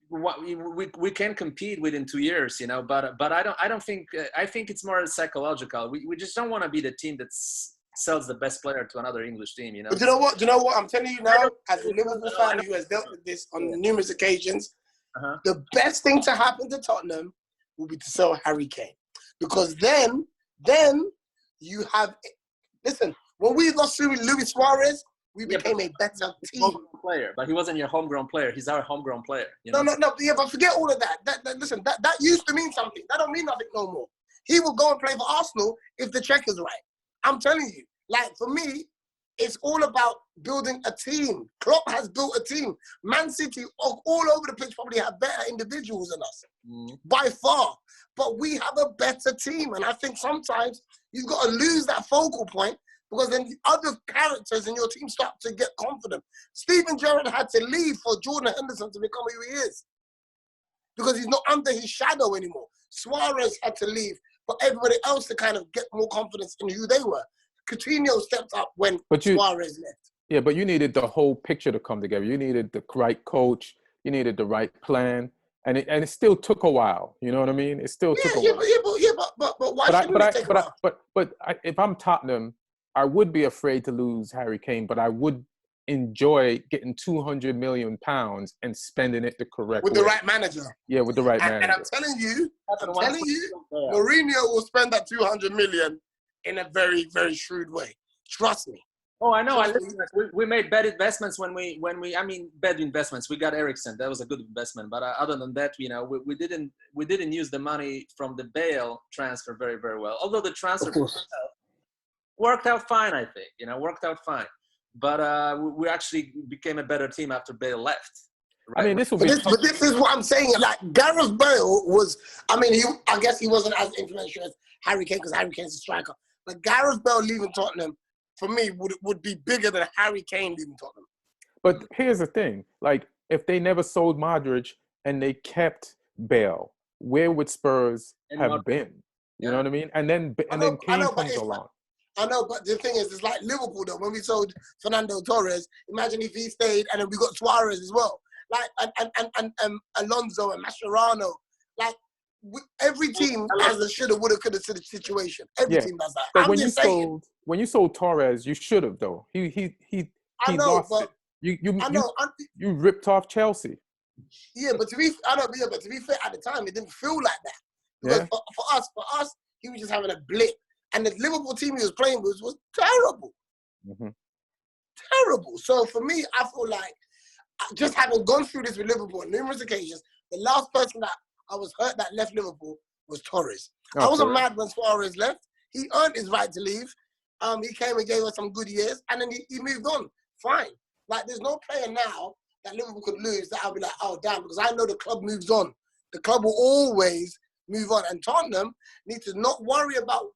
we can compete within 2 years, But I don't think. I think it's more psychological. We just don't want to be the team that sells the best player to another English team, But you know what? I'm telling you now, as a Liverpool fan who has dealt with this on numerous occasions, the best thing to happen to Tottenham will be to sell Harry Kane, because then you have. Listen, when we lost Luis Suarez, we became a better team. Player, but he wasn't your homegrown player. He's our homegrown player. No. Yeah, but forget all of that. That used to mean something. That don't mean nothing no more. He will go and play for Arsenal if the check is right. I'm telling you. Like, for me, it's all about building a team. Klopp has built a team. Man City, all over the pitch, probably have better individuals than us, by far. But we have a better team, and I think sometimes you've got to lose that focal point, because then the other characters in your team start to get confident. Steven Gerrard had to leave for Jordan Henderson to become who he is, because he's not under his shadow anymore. Suarez had to leave for everybody else to kind of get more confidence in who they were. Coutinho stepped up when Suarez left. Yeah, but you needed the whole picture to come together. You needed the right coach. You needed the right plan. And it still took a while. You know what I mean? It still took a while. But why shouldn't it take a while? But if I'm Tottenham, I would be afraid to lose Harry Kane, but I would enjoy getting £200 million and spending it the correct way. With the right manager. Yeah, with the right manager. And I'm telling you, Mourinho will spend that $200 million in a very, very shrewd way. Trust me. Oh, I know. We made bad investments bad investments. We got Eriksen. That was a good investment. But other than that, we didn't use the money from the Bale transfer very, very well. Although the transfer worked out fine, I think. Worked out fine. But we actually became a better team after Bale left. Right? I mean, but this is what I'm saying. Like, Gareth Bale was. I guess he wasn't as influential as Harry Kane, because Harry Kane's a striker. But Gareth Bale leaving Tottenham, for me, would be bigger than Harry Kane leaving Tottenham. But here's the thing. Like, if they never sold Modric and they kept Bale, where would Spurs have been? You know what I mean? And then Kane comes along. I know, but the thing is, it's like Liverpool, though. When we sold Fernando Torres, imagine if he stayed, and then we got Suarez as well. Like, and Alonso and Mascherano. Like, every team has a shoulda, woulda, coulda situation. Every team does that. But when you sold Torres, you should have, though. He lost it. You ripped off Chelsea. Yeah, but to be fair, at the time it didn't feel like that. Because for us, he was just having a blip, and the Liverpool team he was playing with was terrible, terrible. So for me, I feel like, just having gone through this with Liverpool on numerous occasions, the last person that I was hurt that left Liverpool was Torres. I wasn't mad when Suarez left. He earned his right to leave. He came and gave us some good years, and then he moved on. Fine. Like, there's no player now that Liverpool could lose that I'll be like, oh, damn, because I know the club moves on. The club will always move on. And Tottenham need to not worry about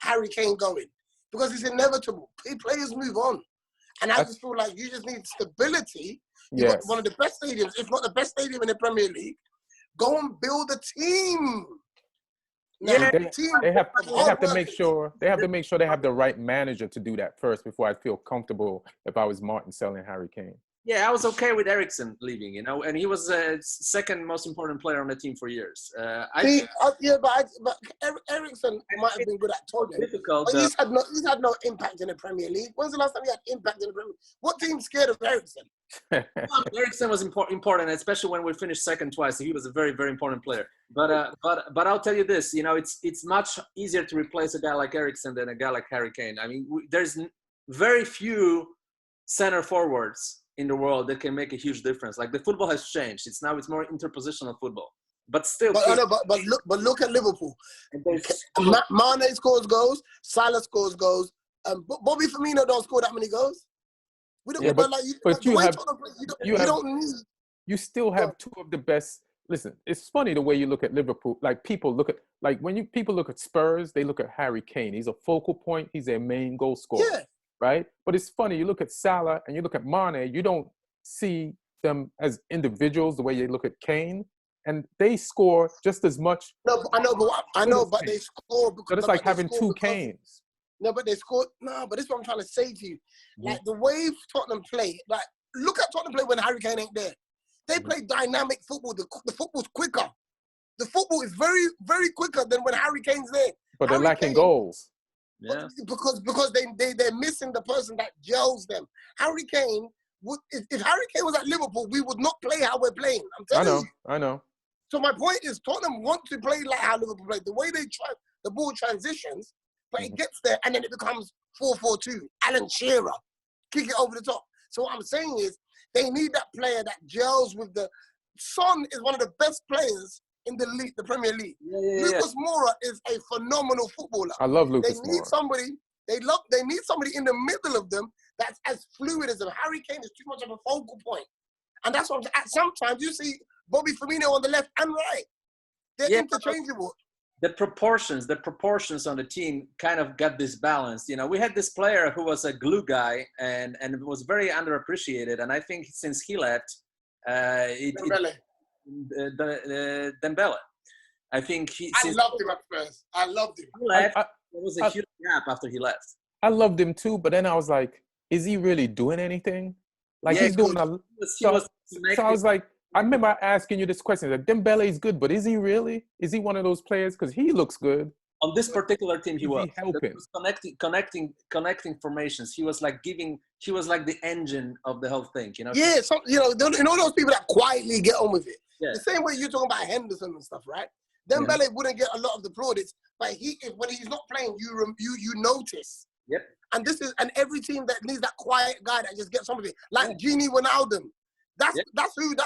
Harry Kane going, because it's inevitable. Players move on. And I just feel like you just need stability. You've got one of the best stadiums, if not the best stadium in the Premier League. Go and build a team. Now, they have to make sure they have the right manager to do that first before I feel comfortable if I was Martin selling Harry Kane. Yeah, I was okay with Eriksen leaving, you know, and he was the second most important player on the team for years. But Eriksen might have been good at Tottenham. Difficult. But he's had no impact in the Premier League. When's the last time he had impact in the Premier League? What team's scared of Eriksen? Eriksen was important, especially when we finished second twice. So he was a very, very important player. But I'll tell you this, you know, it's much easier to replace a guy like Eriksen than a guy like Harry Kane. I mean, there's very few center forwards in the world that can make a huge difference. Like the football has changed. It's more interpositional football. But still, but look at Liverpool. Mane scores goals. Salah scores goals. Bobby Firmino don't score that many goals. We don't. You still have two of the best. Listen, it's funny the way you look at Liverpool. Like people look at people look at Spurs, they look at Harry Kane. He's a focal point. He's their main goal scorer. Yeah. Right? But it's funny, you look at Salah and you look at Mane, you don't see them as individuals the way you look at Kane, and they score just as much. No, I know, but they score because. But it's like having two Kanes. No, but they score. No, but this is what I'm trying to say to you. Like the way Tottenham play, like look at Tottenham play when Harry Kane ain't there. They play dynamic football. The football's quicker. The football is very, very quicker than when Harry Kane's there. But they're lacking goals. Yeah. Because they're missing the person that gels them. Harry Kane would if Harry Kane was at Liverpool, we would not play how we're playing. I'm telling you. I know. So my point is, Tottenham want to play like how Liverpool play. The way they try, the ball transitions, but it gets there and then it becomes 4-4-2. Alan Shearer, kick it over the top. So what I'm saying is, they need that player that gels with the. Son is one of the best players in the league, the Premier League. Lucas Moura is a phenomenal footballer. I love Lucas Moura. They need somebody in the middle of them that's as fluid as them. Harry Kane is too much of a focal point. And that's what sometimes you see Bobby Firmino on the left and right. They're interchangeable. The proportions on the team kind of got this balance. You know, we had this player who was a glue guy and was very underappreciated. And I think since he left, Dembele. I think I loved him at first. I loved him. He left. There was a huge gap after he left. I loved him too, but then I was like, is he really doing anything? Like he's doing so I was like, I remember asking you this question. Like, Dembele is good, but is he really? Is he one of those players? Because he looks good. On this particular team, he was helping, connecting formations. He was like the engine of the whole thing. You know. Yeah, those people that quietly get on with it. Yeah. The same way you're talking about Henderson and stuff, right? Dembele wouldn't get a lot of the plaudits, but when he's not playing, you notice. Yep. And every team that needs that quiet guy that just gets on with it, like Gini Wijnaldum. That's who.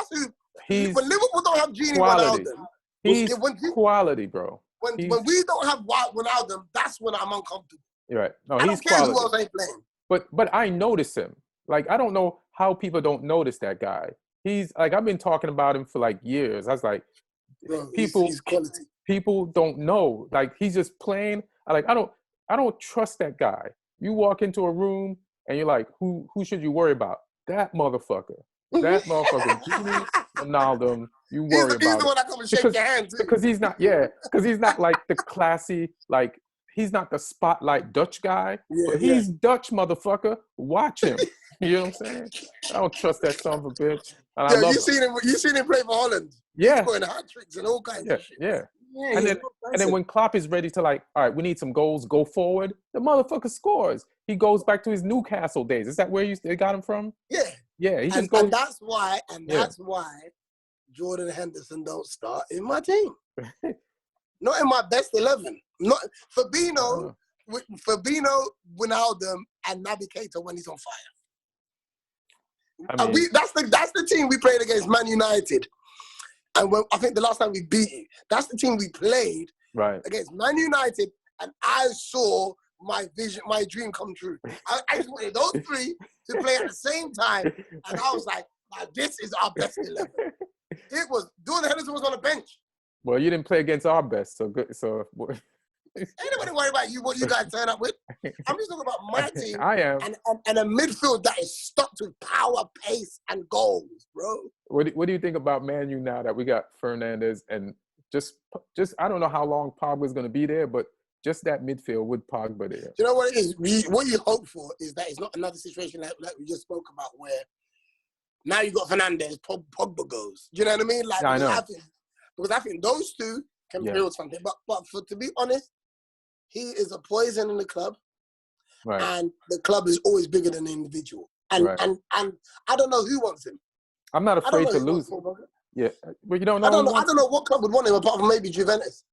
When Liverpool don't have Gini Wijnaldum, he's quality, bro. When we don't have Wijnaldum, that's when I'm uncomfortable. You're right. No, I he's don't care quality. who else ain't playing. But I notice him. Like, I don't know how people don't notice that guy. He's like, I've been talking about him for like years. I was like, he's quality. People don't know. Like, he's just playing. I don't trust that guy. You walk into a room and you're like, who should you worry about? That motherfucker. That motherfucker. Gini Wijnaldum. You worry about he's the one that come and shake your hand too. Because he's not like the classy, like, he's not the spotlight Dutch guy. Yeah, but he's Dutch, motherfucker. Watch him. You know what I'm saying? I don't trust that son of a bitch. And you seen him play for Holland. Yeah. He's scoring hat tricks and all kinds of shit. Yeah. And then when Klopp is ready to, like, all right, we need some goals, go forward, the motherfucker scores. He goes back to his Newcastle days. Is that where they got him from? Yeah. Yeah. He just goes. And that's why Jordan Henderson don't start in my team. Not in my best 11. Not Fabinho, Wijnaldum, and Naby Keita when he's on fire. That's the team we played against Man United. And I think the last time we beat you, that's the team we played against Man United, and I saw my dream come true. I just wanted those three to play at the same time, and I was like, this is our best 11. It was, Jordan Henderson was on the bench. Well, you didn't play against our best, so good. So ain't nobody worry about what you guys turn up with. I'm just talking about my team. I am. And a midfield that is stuck to power, pace, and goals, bro. What do you think about Man U now that we got Fernandes and just I don't know how long Pogba's going to be there, but just that midfield with Pogba there. You know what it is? What you hope for is that it's not another situation like we just spoke about where Now you got Fernandes, Pogba goes. Do you know what I mean? Like, yeah, I know. Because I think those two can build something. But to be honest, he is a poison in the club, and the club is always bigger than the individual. And I don't know who wants him. I'm not afraid to lose him. Yeah, but you don't know. I don't know what club would want him apart from maybe Juventus,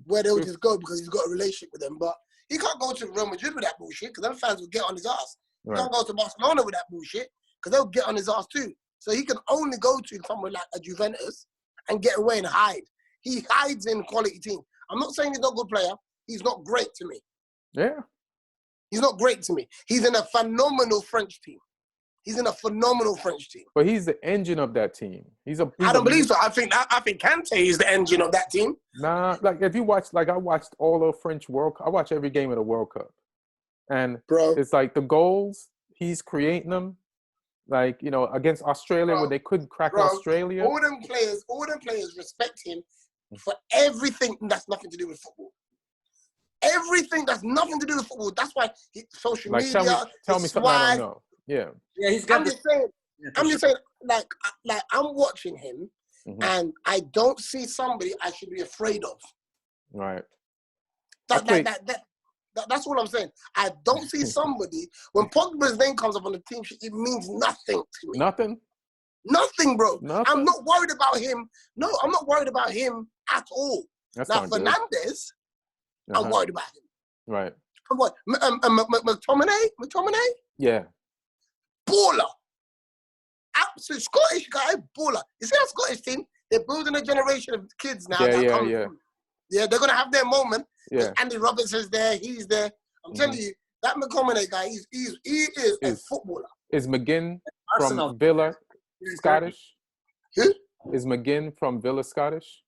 where they would just go because he's got a relationship with them. But he can't go to Real Madrid with that bullshit because them fans will get on his ass. He can't go to Barcelona with that bullshit because they'll get on his ass too. So he can only go to somewhere like a Juventus and get away and hide. He hides in quality team. I'm not saying he's not a good player. He's not great to me. Yeah. He's not great to me. He's in a phenomenal French team. But he's the engine of that team. I don't believe so. I think Kante is the engine of that team. Nah, like if you watch, like I watched all the French World Cup. I watch every game of the World Cup. And it's like the goals, he's creating them. Like, you know, against Australia when they couldn't crack Australia. All them players respect him for everything that's nothing to do with football. Everything that's nothing to do with football. That's why social media. Tell me something I don't know. Yeah. Yeah, he's got. I'm just saying, like I'm watching him, and I don't see somebody I should be afraid of. Right. That's what I'm saying. I don't see somebody when Pogba's name comes up on the team sheet. It means nothing to me. Nothing, bro. Nothing? I'm not worried about him. No, I'm not worried about him at all. Now Fernandes, I'm worried about him. Right. I'm what? McTominay? Yeah. Baller. Absolute Scottish guy, baller. You see our Scottish team? They're building a generation of kids now. Yeah, they're going to have their moment. Yeah. Andy Robertson's there. He's there. I'm telling you, that McTominay guy, he is a footballer. Is McGinn from Villa Scottish? Who? Is McGinn from Villa Scottish?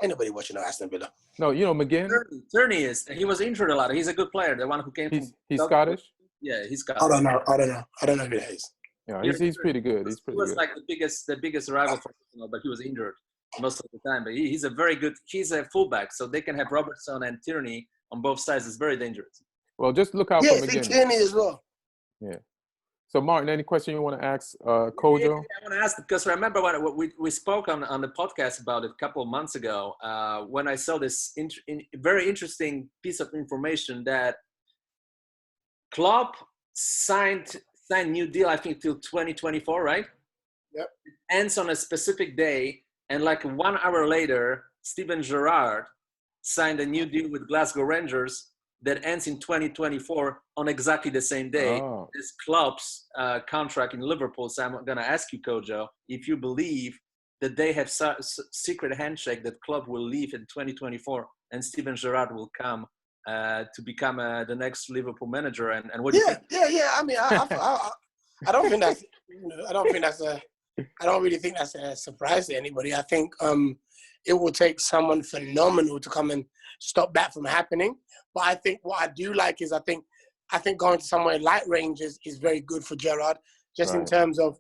Ain't nobody watching no Aston Villa. No, you know McGinn? Tierney is. He was injured a lot. He's a good player. The one who came from... He's Scottish? Yeah, he's Scottish. I don't know who that is. Yeah, he's pretty good. He was like the biggest rival for Arsenal, but he was injured most of the time. But he's a very good. He's a fullback, so they can have Robertson and Tierney on both sides. It's very dangerous. Well, just look out for McGinn. Tierney as well. Yeah. So, Martin, any question you want to ask Kojo? Yeah, I want to ask because remember when we spoke on the podcast about it a couple of months ago when I saw this very interesting piece of information that Klopp signed new deal, I think, till 2024, right? Yep. It ends on a specific day, and like 1 hour later, Steven Gerrard signed a new deal with Glasgow Rangers that ends in 2024 on exactly the same day. This Klopp's contract in Liverpool. So I'm going to ask you, Kojo, if you believe that they have secret handshake that Klopp will leave in 2024 and Steven Gerrard will come to become the next Liverpool manager, and what do you think? Yeah. I mean, I don't think that's. I don't really think that's a surprise to anybody. I think it will take someone phenomenal to come and stop that from happening. But I think what I do like is I think going to somewhere like Rangers is very good for Gerrard, just in terms of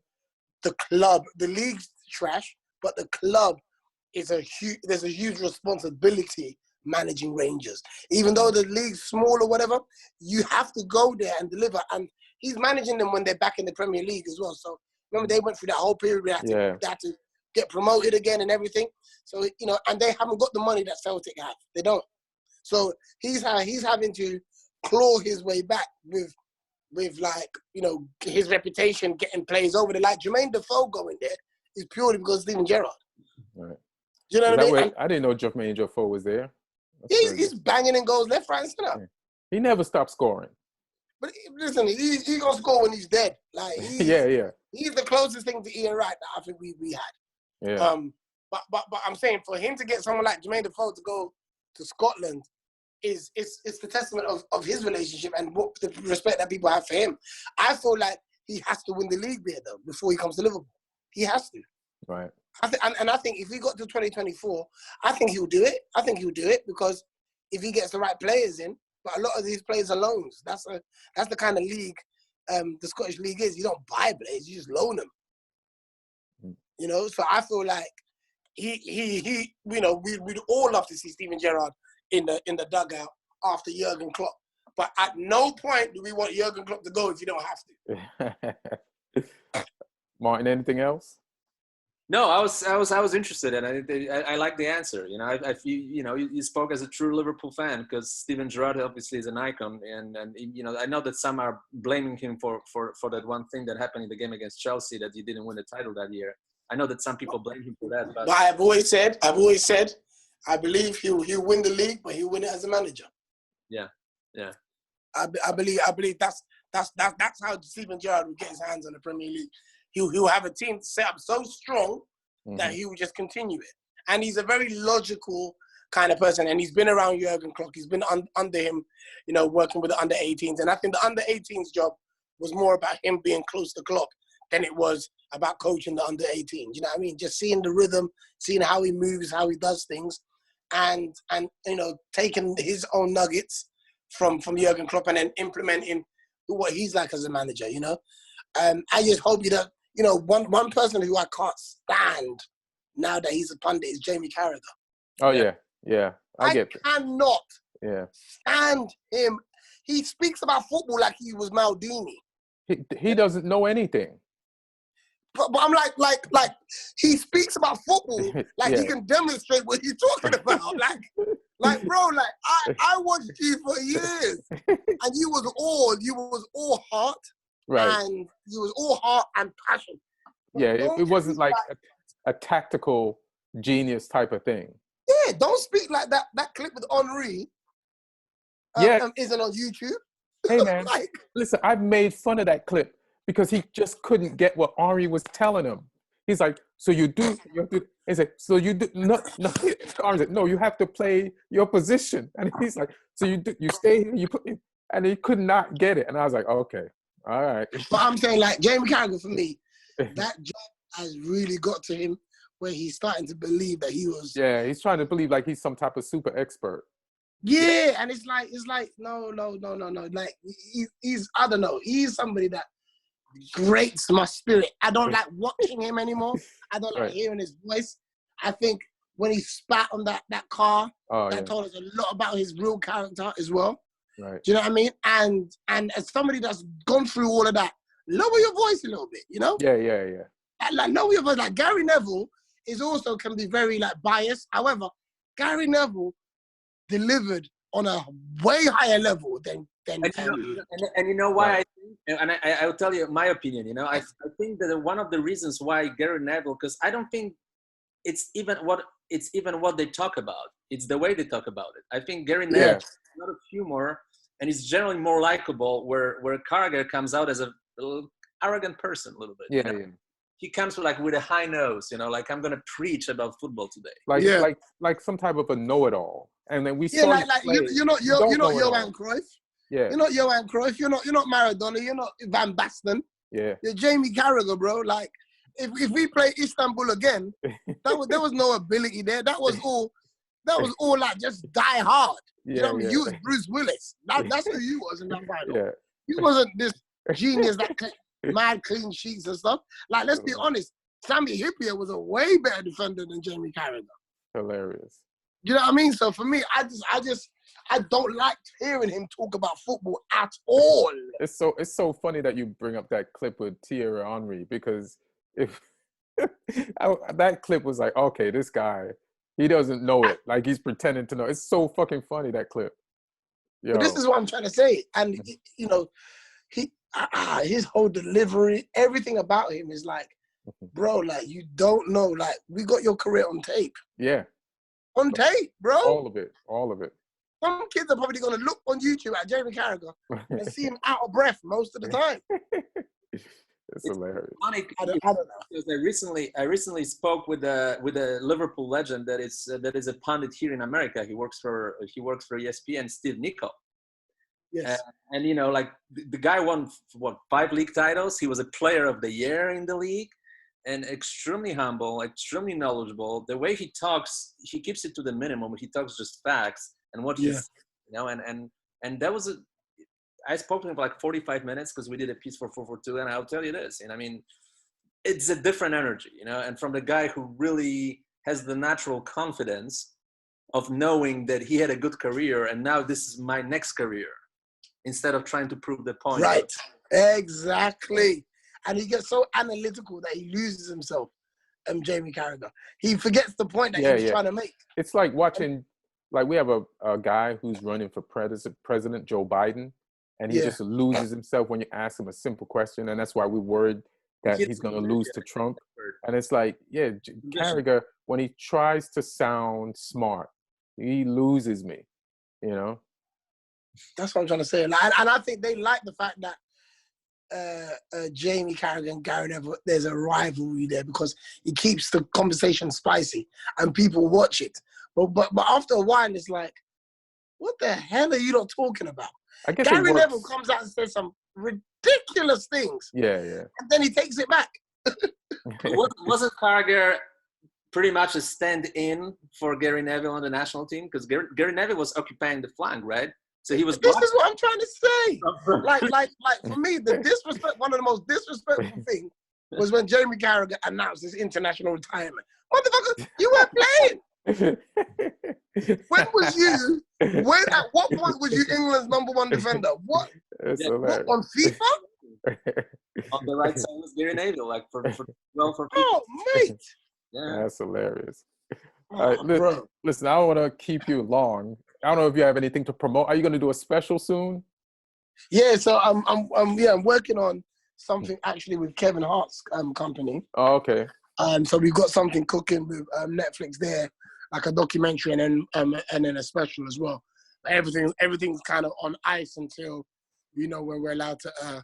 the club. The league's trash, but the club is there's a huge responsibility managing Rangers. Even though the league's small or whatever, you have to go there and deliver. And he's managing them when they're back in the Premier League as well. So remember, they went through that whole period where they had to get promoted again and everything. So, and they haven't got the money that Celtic have. They don't. So he's having to claw his way back with his reputation getting players over there. Like Jermaine Defoe going there is purely because of Steven Gerrard. Right. Do you know what I mean? I didn't know Jermaine Defoe was there. He's banging in goals left, right, and center. Yeah. He never stopped scoring. But listen, he's gonna score when he's dead. Like he's the closest thing to Ian Wright that I think we had. Yeah. But I'm saying for him to get someone like Jermaine Defoe to go to Scotland is the testament of his relationship and what the respect that people have for him. I feel like he has to win the league there though before he comes to Liverpool. He has to. Right. I think if he got to 2024, I think he'll do it. I think he'll do it because if he gets the right players in, but a lot of these players are loans. That's the kind of league the Scottish league is. You don't buy players, you just loan them. So I feel like we'd all love to see Steven Gerrard in the dugout after Jurgen Klopp. But at no point do we want Jurgen Klopp to go if you don't have to. Martin, anything else? No, I was interested, and I like the answer. You know, I feel, you know, you spoke as a true Liverpool fan, because Steven Gerrard obviously is an icon, and you know, I know that some are blaming him for that one thing that happened in the game against Chelsea, that he didn't win the title that year. I know that some people blame him for that, but I've always said, I believe he'll win the league, but he'll win it as a manager. Yeah. I believe that's how Steven Gerrard will get his hands on the Premier League. He'll have a team set up so strong that he will just continue it. And he's a very logical kind of person. And he's been around Jurgen Klopp. He's been under him, you know, working with the under-18s. And I think the under-18s job was more about him being close to Klopp than it was about coaching the under-18s. You know what I mean? Just seeing the rhythm, seeing how he moves, how he does things, and you know, taking his own nuggets from Jurgen Klopp and then implementing what he's like as a manager, you know? I just hope you know, one person who I can't stand now that he's a pundit is Jamie Carragher. Oh, yeah. I cannot Yeah. stand him. He speaks about football like he was Maldini. He doesn't know anything. But I'm like he speaks about football like he can demonstrate what he's talking about. like bro, like I watched you for years, and you was all heart, right? And you was all heart and passion. But yeah, it wasn't like a tactical genius type of thing. Yeah, don't speak like that. That clip with Henry, isn't on YouTube. Hey man, listen, I've made fun of that clip because he just couldn't get what Henry was telling him. He's like, so you do. He's like, so you do. No. Henry's like, no, you have to play your position. And he's like, so you stay here. And he could not get it. And I was like, okay, all right. But I'm saying, like, Jamie Carragher, for me, that job has really got to him where he's starting to believe that he was. Yeah, he's trying to believe like he's some type of super expert. Yeah, and it's like no. Like he's I don't know. He's somebody that grates my spirit. I don't like watching him anymore. I don't like hearing his voice. I think when he spat on that car, told us a lot about his real character as well. Right. Do you know what I mean? And as somebody that's gone through all of that, lower your voice a little bit, you know? Yeah. Like lower your voice. Like Gary Neville can be very like biased. However, Gary Neville delivered on a way higher level than and you know why I think, and I will tell you my opinion, you know, I think that one of the reasons why Gary Neville, because I don't think it's even what they talk about, it's the way they talk about it. I think Gary Neville has a lot of humor and he's generally more likable, where Carragher comes out as a little arrogant person a little bit. Yeah. He comes with a high nose, you know, like I'm gonna preach about football today. Like some type of a know-it-all. And then we you're not Johan Cruyff. Yeah. You're not Johan Cruyff. You're not Maradona. You're not Van Basten. Yeah. You're Jamie Carragher, bro. Like if we play Istanbul again, there was no ability there. That was all like just die hard. You know what I mean? You was Bruce Willis. That's who you was in that final. Yeah. You wasn't this genius that mad clean sheets and stuff. Like, let's be honest, Sami Hyypiä was a way better defender than Jamie Carragher. Hilarious. You know what I mean? So for me, I don't like hearing him talk about football at all. It's so funny that you bring up that clip with Thierry Henry, because if that clip was like, okay, this guy, he doesn't know it. Like, he's pretending to know. It's so fucking funny, that clip. Yo. But this is what I'm trying to say. And, you know, his whole delivery, everything about him is like, bro, like, you don't know. Like, we got your career on tape. Yeah. On tape, bro. All of it. Some kids are probably going to look on YouTube at Jamie Carragher and see him out of breath most of the time. It's hilarious. Funny, I don't know. Because I recently spoke with a Liverpool legend that is a pundit here in America. He works for ESPN, Steve Nicol. Yes. And you know, like the guy won 5 league titles. He was a player of the year in the league, and extremely humble, extremely knowledgeable. The way he talks, he keeps it to the minimum. He talks just facts and what he's, you know, and that was I spoke to him for like 45 minutes because we did a piece for 442, and I'll tell you this, and I mean, it's a different energy, you know, and from the guy who really has the natural confidence of knowing that he had a good career and now this is my next career, instead of trying to prove the point. Right. Exactly. and he gets so analytical that he loses himself. Jamie Carragher, he forgets the point that he was trying to make. It's like watching, like we have a guy who's running for President Joe Biden, and he just loses himself when you ask him a simple question, and that's why we're worried that he's going to lose to Trump. And it's like, Carragher, when he tries to sound smart, he loses me, you know? That's what I'm trying to say. And I think they like the fact that Jamie Carragher and Gary Neville, there's a rivalry there because it keeps the conversation spicy and people watch it. But after a while, it's like, what the hell are you not talking about? I guess Gary Neville comes out and says some ridiculous things. Yeah. And then he takes it back. Wasn't Carragher pretty much a stand-in for Gary Neville on the national team? Because Gary Neville was occupying the flank, right? So he was. This is what I'm trying to say. like for me, the disrespect. One of the most disrespectful things was when Jamie Carragher announced his international retirement. Motherfucker, you weren't playing. When was you? At what point was you England's #1 defender? What? What on FIFA? On the right side was Gary Neville, like for Oh, mate. Yeah, that's hilarious. All right, listen, I don't want to keep you long. I don't know if you have anything to promote. Are you going to do a special soon? Yeah, so I'm working on something actually with Kevin Hart's company. Oh, okay. So we've got something cooking with Netflix there, like a documentary and then a special as well. Everything's kind of on ice until when we're allowed to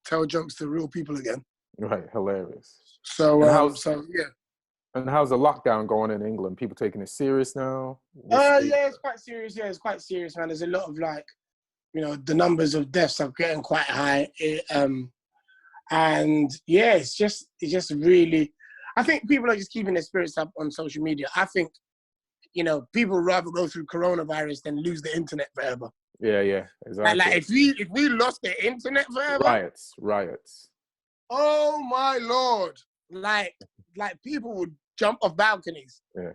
tell jokes to real people again. Right, hilarious. So yeah. And how's the lockdown going in England? People taking it serious now? Yeah, it's quite serious. Yeah, it's quite serious, man. There's a lot of the numbers of deaths are getting quite high. And yeah, it's just really, I think people are just keeping their spirits up on social media. I think, people would rather go through coronavirus than lose the internet forever. Yeah, exactly. Like if we lost the internet forever. Riots. Oh my Lord. Like people would jump off balconies. Yeah.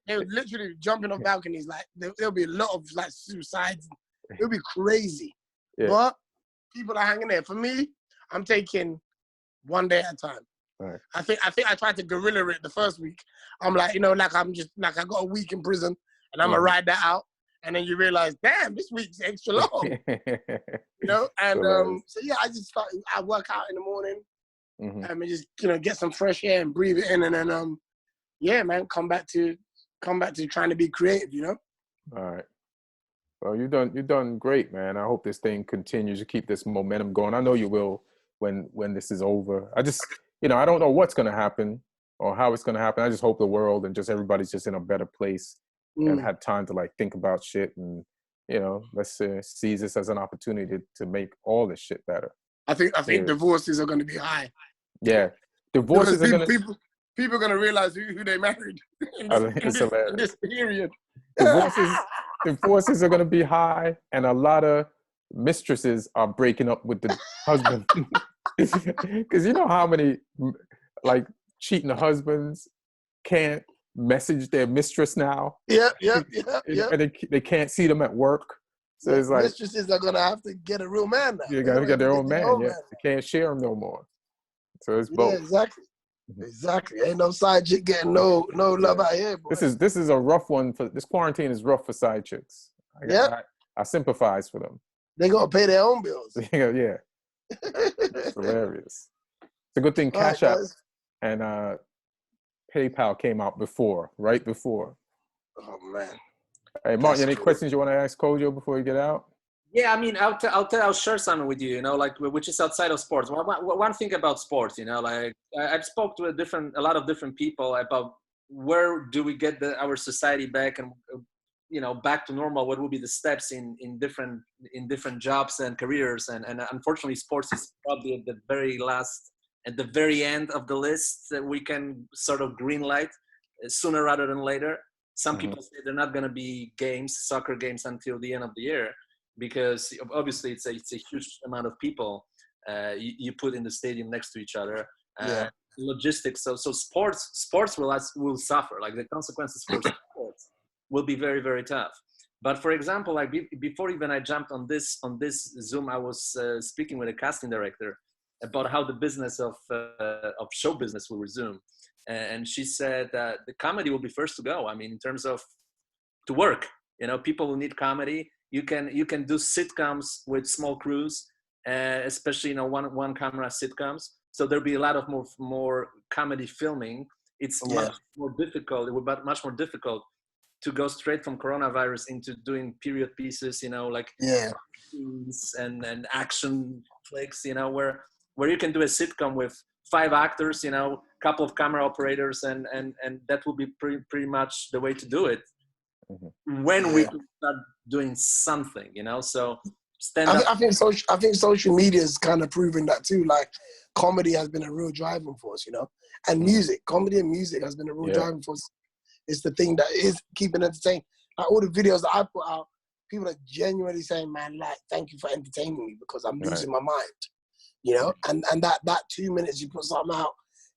They would literally be jumping off balconies. Like there'll be a lot of suicides. It'll be crazy. Yeah. But people are hanging there. For me, I'm taking one day at a time. Right. I think I tried to guerrilla it the first week. I'm like, I'm just like I got a week in prison and I'm gonna ride that out. And then you realize, damn, this week's extra long. And so yeah, I work out in the morning. Mm-hmm. And just get some fresh air and breathe it in, and then come back to trying to be creative. All right. Well, you've done great, man. I hope this thing continues to keep this momentum going. I know you will when this is over. I just I don't know what's going to happen or how it's going to happen. I just hope the world and just everybody's just in a better place and had time to think about shit and let's seize this as an opportunity to make all this shit better. I think divorces are going to be high. Yeah, divorces are going to... People are going to realize who they married in this period. Divorces are going to be high, and a lot of mistresses are breaking up with the husband. Because you know how many, cheating husbands can't message their mistress now? Yeah. And they can't see them at work. So it's like mistresses are gonna have to get a real man now. You gotta get their own man. Yeah, they can't share them no more. So it's both. Yeah, exactly. Ain't no side chick getting no love out here. Boy. This is a rough one for this quarantine. Is rough for side chicks. I sympathize for them. They gonna pay their own bills. Yeah. It's hilarious. It's a good thing Cash App and PayPal came out right before. Oh man. Hey, Martin, any questions you want to ask Kojo before you get out? Yeah, I mean, I'll share something with you, which is outside of sports. One thing about sports, I've spoke to a lot of different people about where do we get our society back and, back to normal. What will be the steps in different jobs and careers? And unfortunately, sports is probably at the very end of the list that we can sort of green light sooner rather than later. Some people say they're not going to be soccer games until the end of the year, because obviously it's a huge amount of people you put in the stadium next to each other. Logistics. So sports will suffer. Like the consequences for sports will be very, very tough. But for example, before even I jumped on this Zoom, I was speaking with a casting director about how the business of show business will resume. And she said that the comedy will be first to go. I mean, in terms of to work, you know, people will need comedy. You can do sitcoms with small crews, especially, you know, one camera sitcoms. So there'll be a lot of more comedy filming. It's much more difficult. It will be much more difficult to go straight from coronavirus into doing period pieces, you know, like and action flicks, you know, where you can do a sitcom with 5 actors, you know, couple of camera operators, and that will be pretty much the way to do it. When we can start doing something, you know, so stand up. I think social media is kind of proving that too. Like, comedy has been a real driving force, you know, and music, comedy and music has been a real driving force. It's the thing that is keeping entertained. Like, all the videos that I put out, people are genuinely saying, man, like, thank you for entertaining me because I'm losing my mind, you know, and that 2 minutes you put something out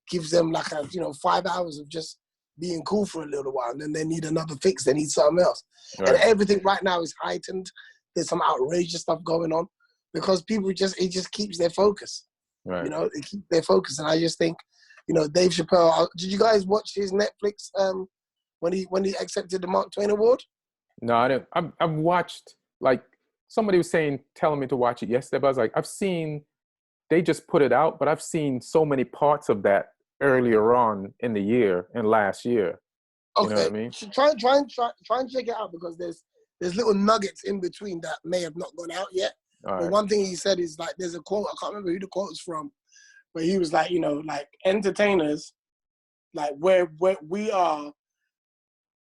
gives them like 5 hours of just being cool for a little while, and then they need another fix, they need something else. And everything right now is heightened. There's some outrageous stuff going on because people it just keeps their focus. You know, it keeps their focus. And I just think, you know, Dave Chappelle, did you guys watch his Netflix when he accepted the Mark Twain Award? No, I didn't. I've watched, like, somebody was telling me to watch it yesterday, but I was like, I've seen, they just put it out, but I've seen so many parts of that earlier on in the year and last year. You know what I mean? So try and check it out because there's little nuggets in between that may have not gone out yet. But one thing he said is, like, there's a quote, I can't remember who the quote is from, but he was like, you know, like, entertainers, like, where we are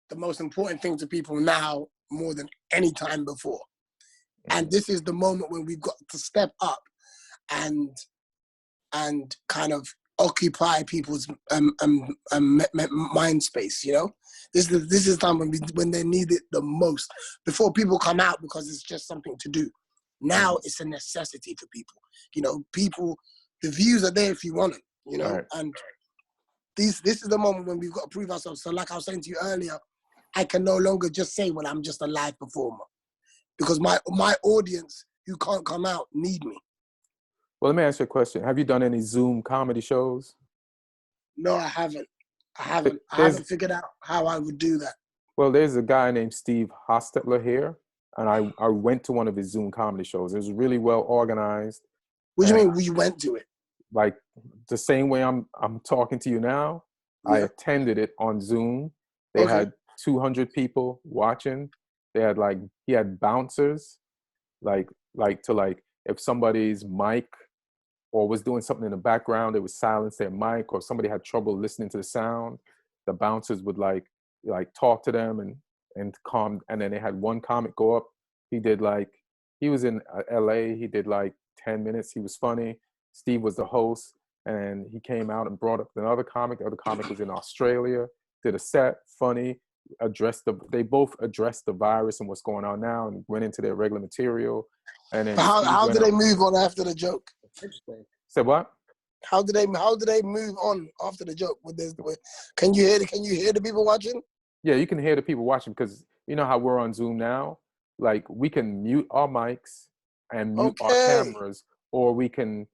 the most important thing to people now more than any time before. And this is the moment when we've got to step up and kind of occupy people's mind space, you know? This is time when they need it the most, before people come out because it's just something to do. Now it's a necessity for people. You know, the views are there if you want them, you know? And this is the moment when we've got to prove ourselves. So like I was saying to you earlier, I can no longer just say, well, I'm just a live performer, because my audience who can't come out need me. Well, let me ask you a question. Have you done any Zoom comedy shows? No, I haven't. I haven't figured out how I would do that. Well, there's a guy named Steve Hostetler here, and I went to one of his Zoom comedy shows. It was really well organized. What do you mean we went to it? Like, the same way I'm talking to you now, I attended it on Zoom. They had 200 people watching. They had he had bouncers, like if somebody's mic or was doing something in the background, they would silence their mic, or somebody had trouble listening to the sound, the bouncers would like talk to them and calm. And then they had one comic go up. He was in LA. He did 10 minutes. He was funny. Steve was the host, and he came out and brought up another comic. The other comic was in Australia, did a set, funny, they both addressed the virus and what's going on now, and went into their regular material. And then how did they move on after the joke? Say what? How did they move on after the joke? Can you hear the people watching? Yeah, you can hear the people watching, because you know how we're on Zoom now. Like, we can mute our mics and mute our cameras, or we can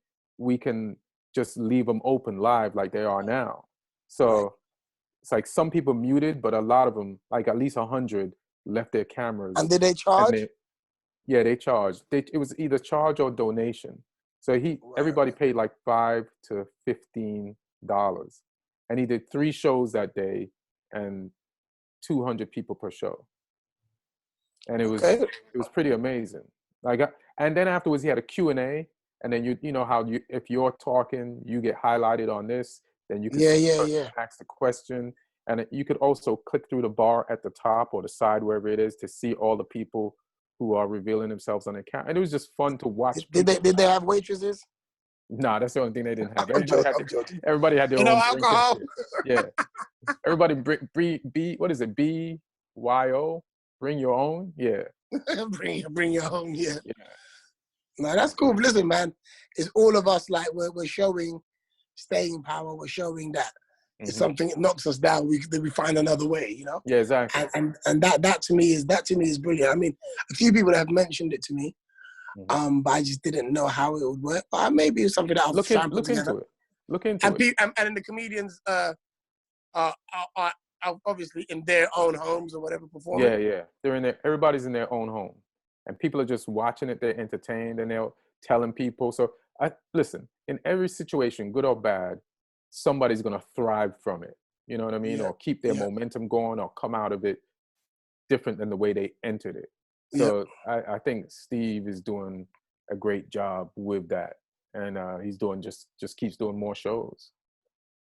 just leave them open live like they are now. So it's like some people muted, but a lot of them, like at least 100, left their cameras. And did they charge? They charged. It was either charge or donation. So everybody paid like $5 to $15, and he did 3 shows that day, and 200 people per show. And it was pretty amazing. And then afterwards he had a Q&A, and then you know how if you're talking, you get highlighted on this, then you can ask the question, and you could also click through the bar at the top or the side, wherever it is, to see all the people who are revealing themselves on their camera. And it was just fun to watch. Did they have waitresses? Nah, that's the only thing they didn't have. Everybody had their own alcohol. Yeah. Everybody what is it? BYO? Bring your own? Yeah. bring your own, yeah. No, that's cool. Listen, man, it's all of us, like, we're showing staying power. We're showing that if something knocks us down, we find another way, you know? Yeah, exactly. And that to me is brilliant. I mean, a few people have mentioned it to me. But I just didn't know how it would work. But maybe it's something that I'll try and put together. Into it. Look into it. And then the comedians are obviously in their own homes or whatever performing. Yeah. They're in there. Everybody's in their own home, and people are just watching it. They're entertained, and they're telling people. So listen. In every situation, good or bad, somebody's gonna thrive from it. You know what I mean? Or keep their momentum going, or come out of it different than the way they entered it. So I think Steve is doing a great job with that, and he's doing just keeps doing more shows.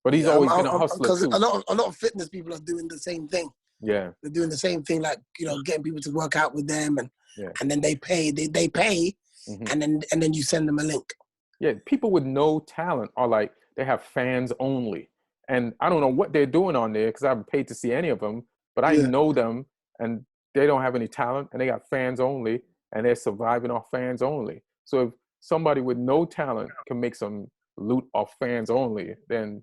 But he's always been a hustler too. A lot of fitness people are doing the same thing. Yeah, they're doing the same thing, like getting people to work out with them, and then they pay. They pay, and then you send them a link. Yeah, people with no talent are like they have fans only, and I don't know what they're doing on there because I haven't paid to see any of them. But I know them, and they don't have any talent, and they got fans only, and they're surviving off fans only. So if somebody with no talent can make some loot off fans only, then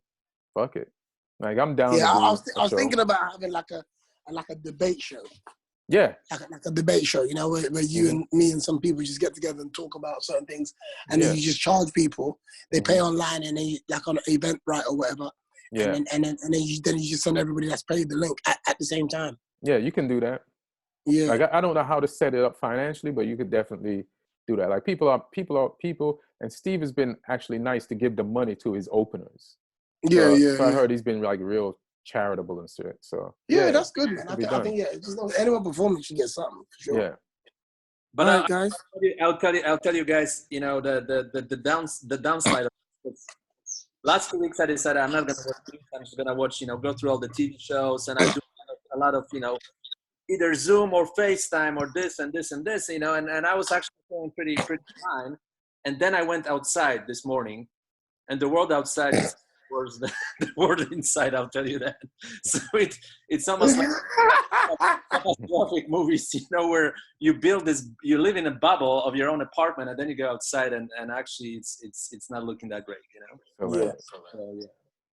fuck it. Like I'm down. Yeah, I was thinking about having like a debate show. Yeah, like a debate show, where you and me and some people just get together and talk about certain things, and then you just charge people. They pay online, and then like on an Eventbrite or whatever. Yeah, and then you just send everybody that's paid the link at the same time. Yeah, you can do that. Yeah, like I don't know how to set it up financially, but you could definitely do that. Like people, and Steve has been actually nice to give the money to his openers. So I heard he's been like real charitable and shit. So that's good, man. I think just anyone performing should get something for sure. Yeah. But right, guys, I'll tell you guys, the downside of it. Last 2 weeks I decided I'm not gonna watch news. I'm just gonna watch, go through all the TV shows, and I do a lot of, either Zoom or FaceTime or this and this and this, and I was actually feeling pretty fine. And then I went outside this morning, and the world outside is worse than the world inside, I'll tell you that. So it's almost like catastrophic movies, where you live in a bubble of your own apartment, and then you go outside, and actually it's not looking that great, So,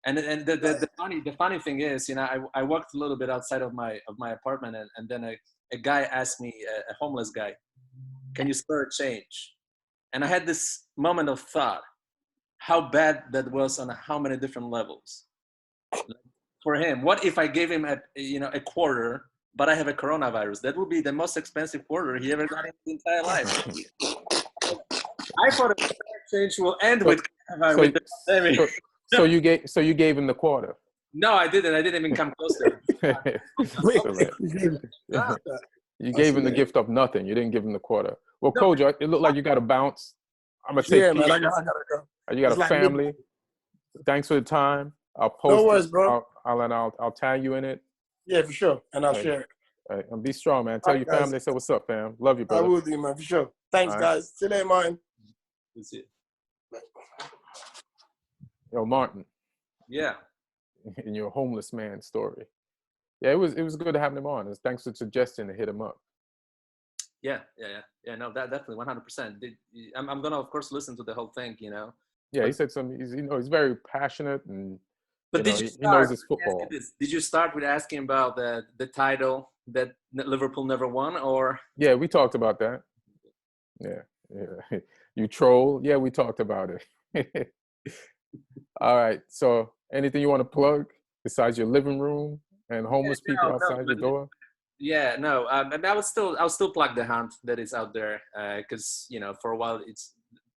And the funny thing is, I walked a little bit outside of my apartment, and then a guy asked me, a homeless guy, "Can you spare a change?" And I had this moment of thought, how bad that was on how many different levels. For him, what if I gave him a quarter, but I have a coronavirus? That would be the most expensive quarter he ever got in his entire life. I thought a spare change will end with the pandemic. So you gave him the quarter? No, I didn't. I didn't even come close to it. You gave him the gift of nothing. You didn't give him the quarter. Well, Kojo, it looked like you got to bounce. I'm gonna take. Yeah, man, I gotta go. You got a family. Thanks for the time. I'll post. No worries, bro. I'll tag you in it. Yeah, for sure, and I'll share it. All right, and be strong, man. Tell your family they say what's up, fam. Love you, brother. I will do, man, for sure. Thanks, guys. See you later, man. That's it. Yo, Martin. Yeah. In your homeless man story. Yeah, it was good to have him on. Thanks for suggesting to hit him up. Yeah. No, that definitely 100%. I'm gonna, of course, listen to the whole thing. Yeah, he said something. He's very passionate, and but he knows his football. Did you start with asking about the title that Liverpool never won, or? Yeah, we talked about that. Yeah. You troll. Yeah, we talked about it. All right. So, anything you want to plug besides your living room and homeless people outside your door? Yeah, no. I'll still plug the hunt that is out there, because for a while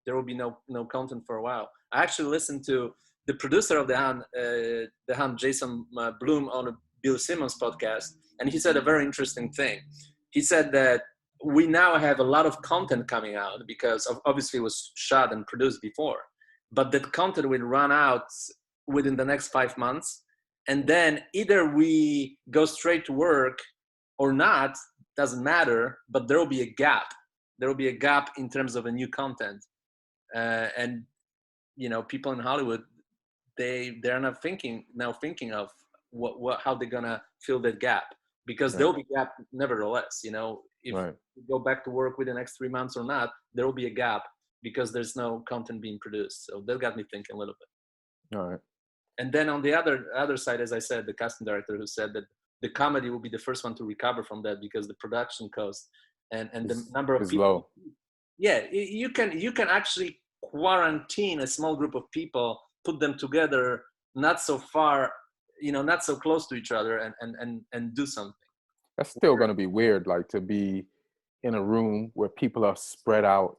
there will be no content for a while. I actually listened to the producer of the hunt, Jason Bloom, on Bill Simmons' podcast, and he said a very interesting thing. He said that we now have a lot of content coming out because obviously it was shot and produced before, but that content will run out within the next 5 months, and then either we go straight to work or not, doesn't matter, but there will be a gap. There will be a gap in terms of a new content. And, people in Hollywood, they're not thinking of how they're going to fill that gap, because there will be a gap nevertheless. If you go back to work within the next 3 months or not, there will be a gap because there's no content being produced. So that got me thinking a little bit. All right. And then on the other side, as I said, the casting director who said that the comedy will be the first one to recover from that because the production cost and the number of people. Low. Yeah, you can actually quarantine a small group of people, put them together, not so far, not so close to each other, and do something. That's still going to be weird, like to be in a room where people are spread out,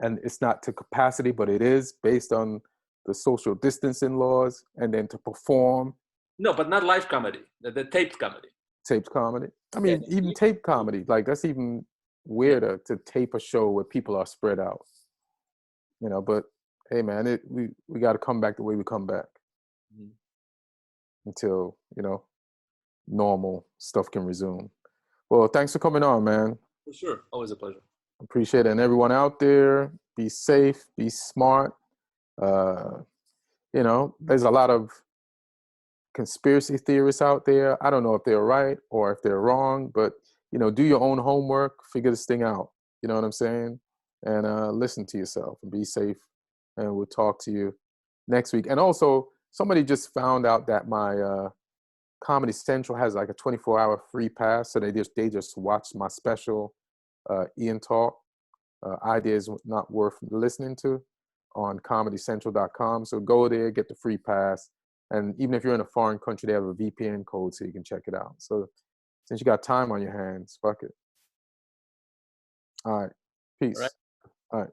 and it's not to capacity, but it is based on the social distancing laws, and then to perform. No, but not live comedy, the taped comedy. Taped comedy. I mean, even taped comedy, like that's even weirder to tape a show where people are spread out. But hey, man, we got to come back the way we come back until normal stuff can resume. Well, thanks for coming on, man. For sure, always a pleasure. Appreciate it. And everyone out there, be safe, be smart. There's a lot of conspiracy theorists out there. I don't know if they're right or if they're wrong, but do your own homework, figure this thing out. You know what I'm saying? And listen to yourself and be safe. And we'll talk to you next week. And also, somebody just found out that my Comedy Central has like a 24-hour free pass, so they just watched my special Ian Talk, Ideas Not Worth Listening To, on comedycentral.com. So go there, get the free pass. And even if you're in a foreign country, they have a VPN code so you can check it out. So since you got time on your hands, fuck it. All right. Peace. All right. All right.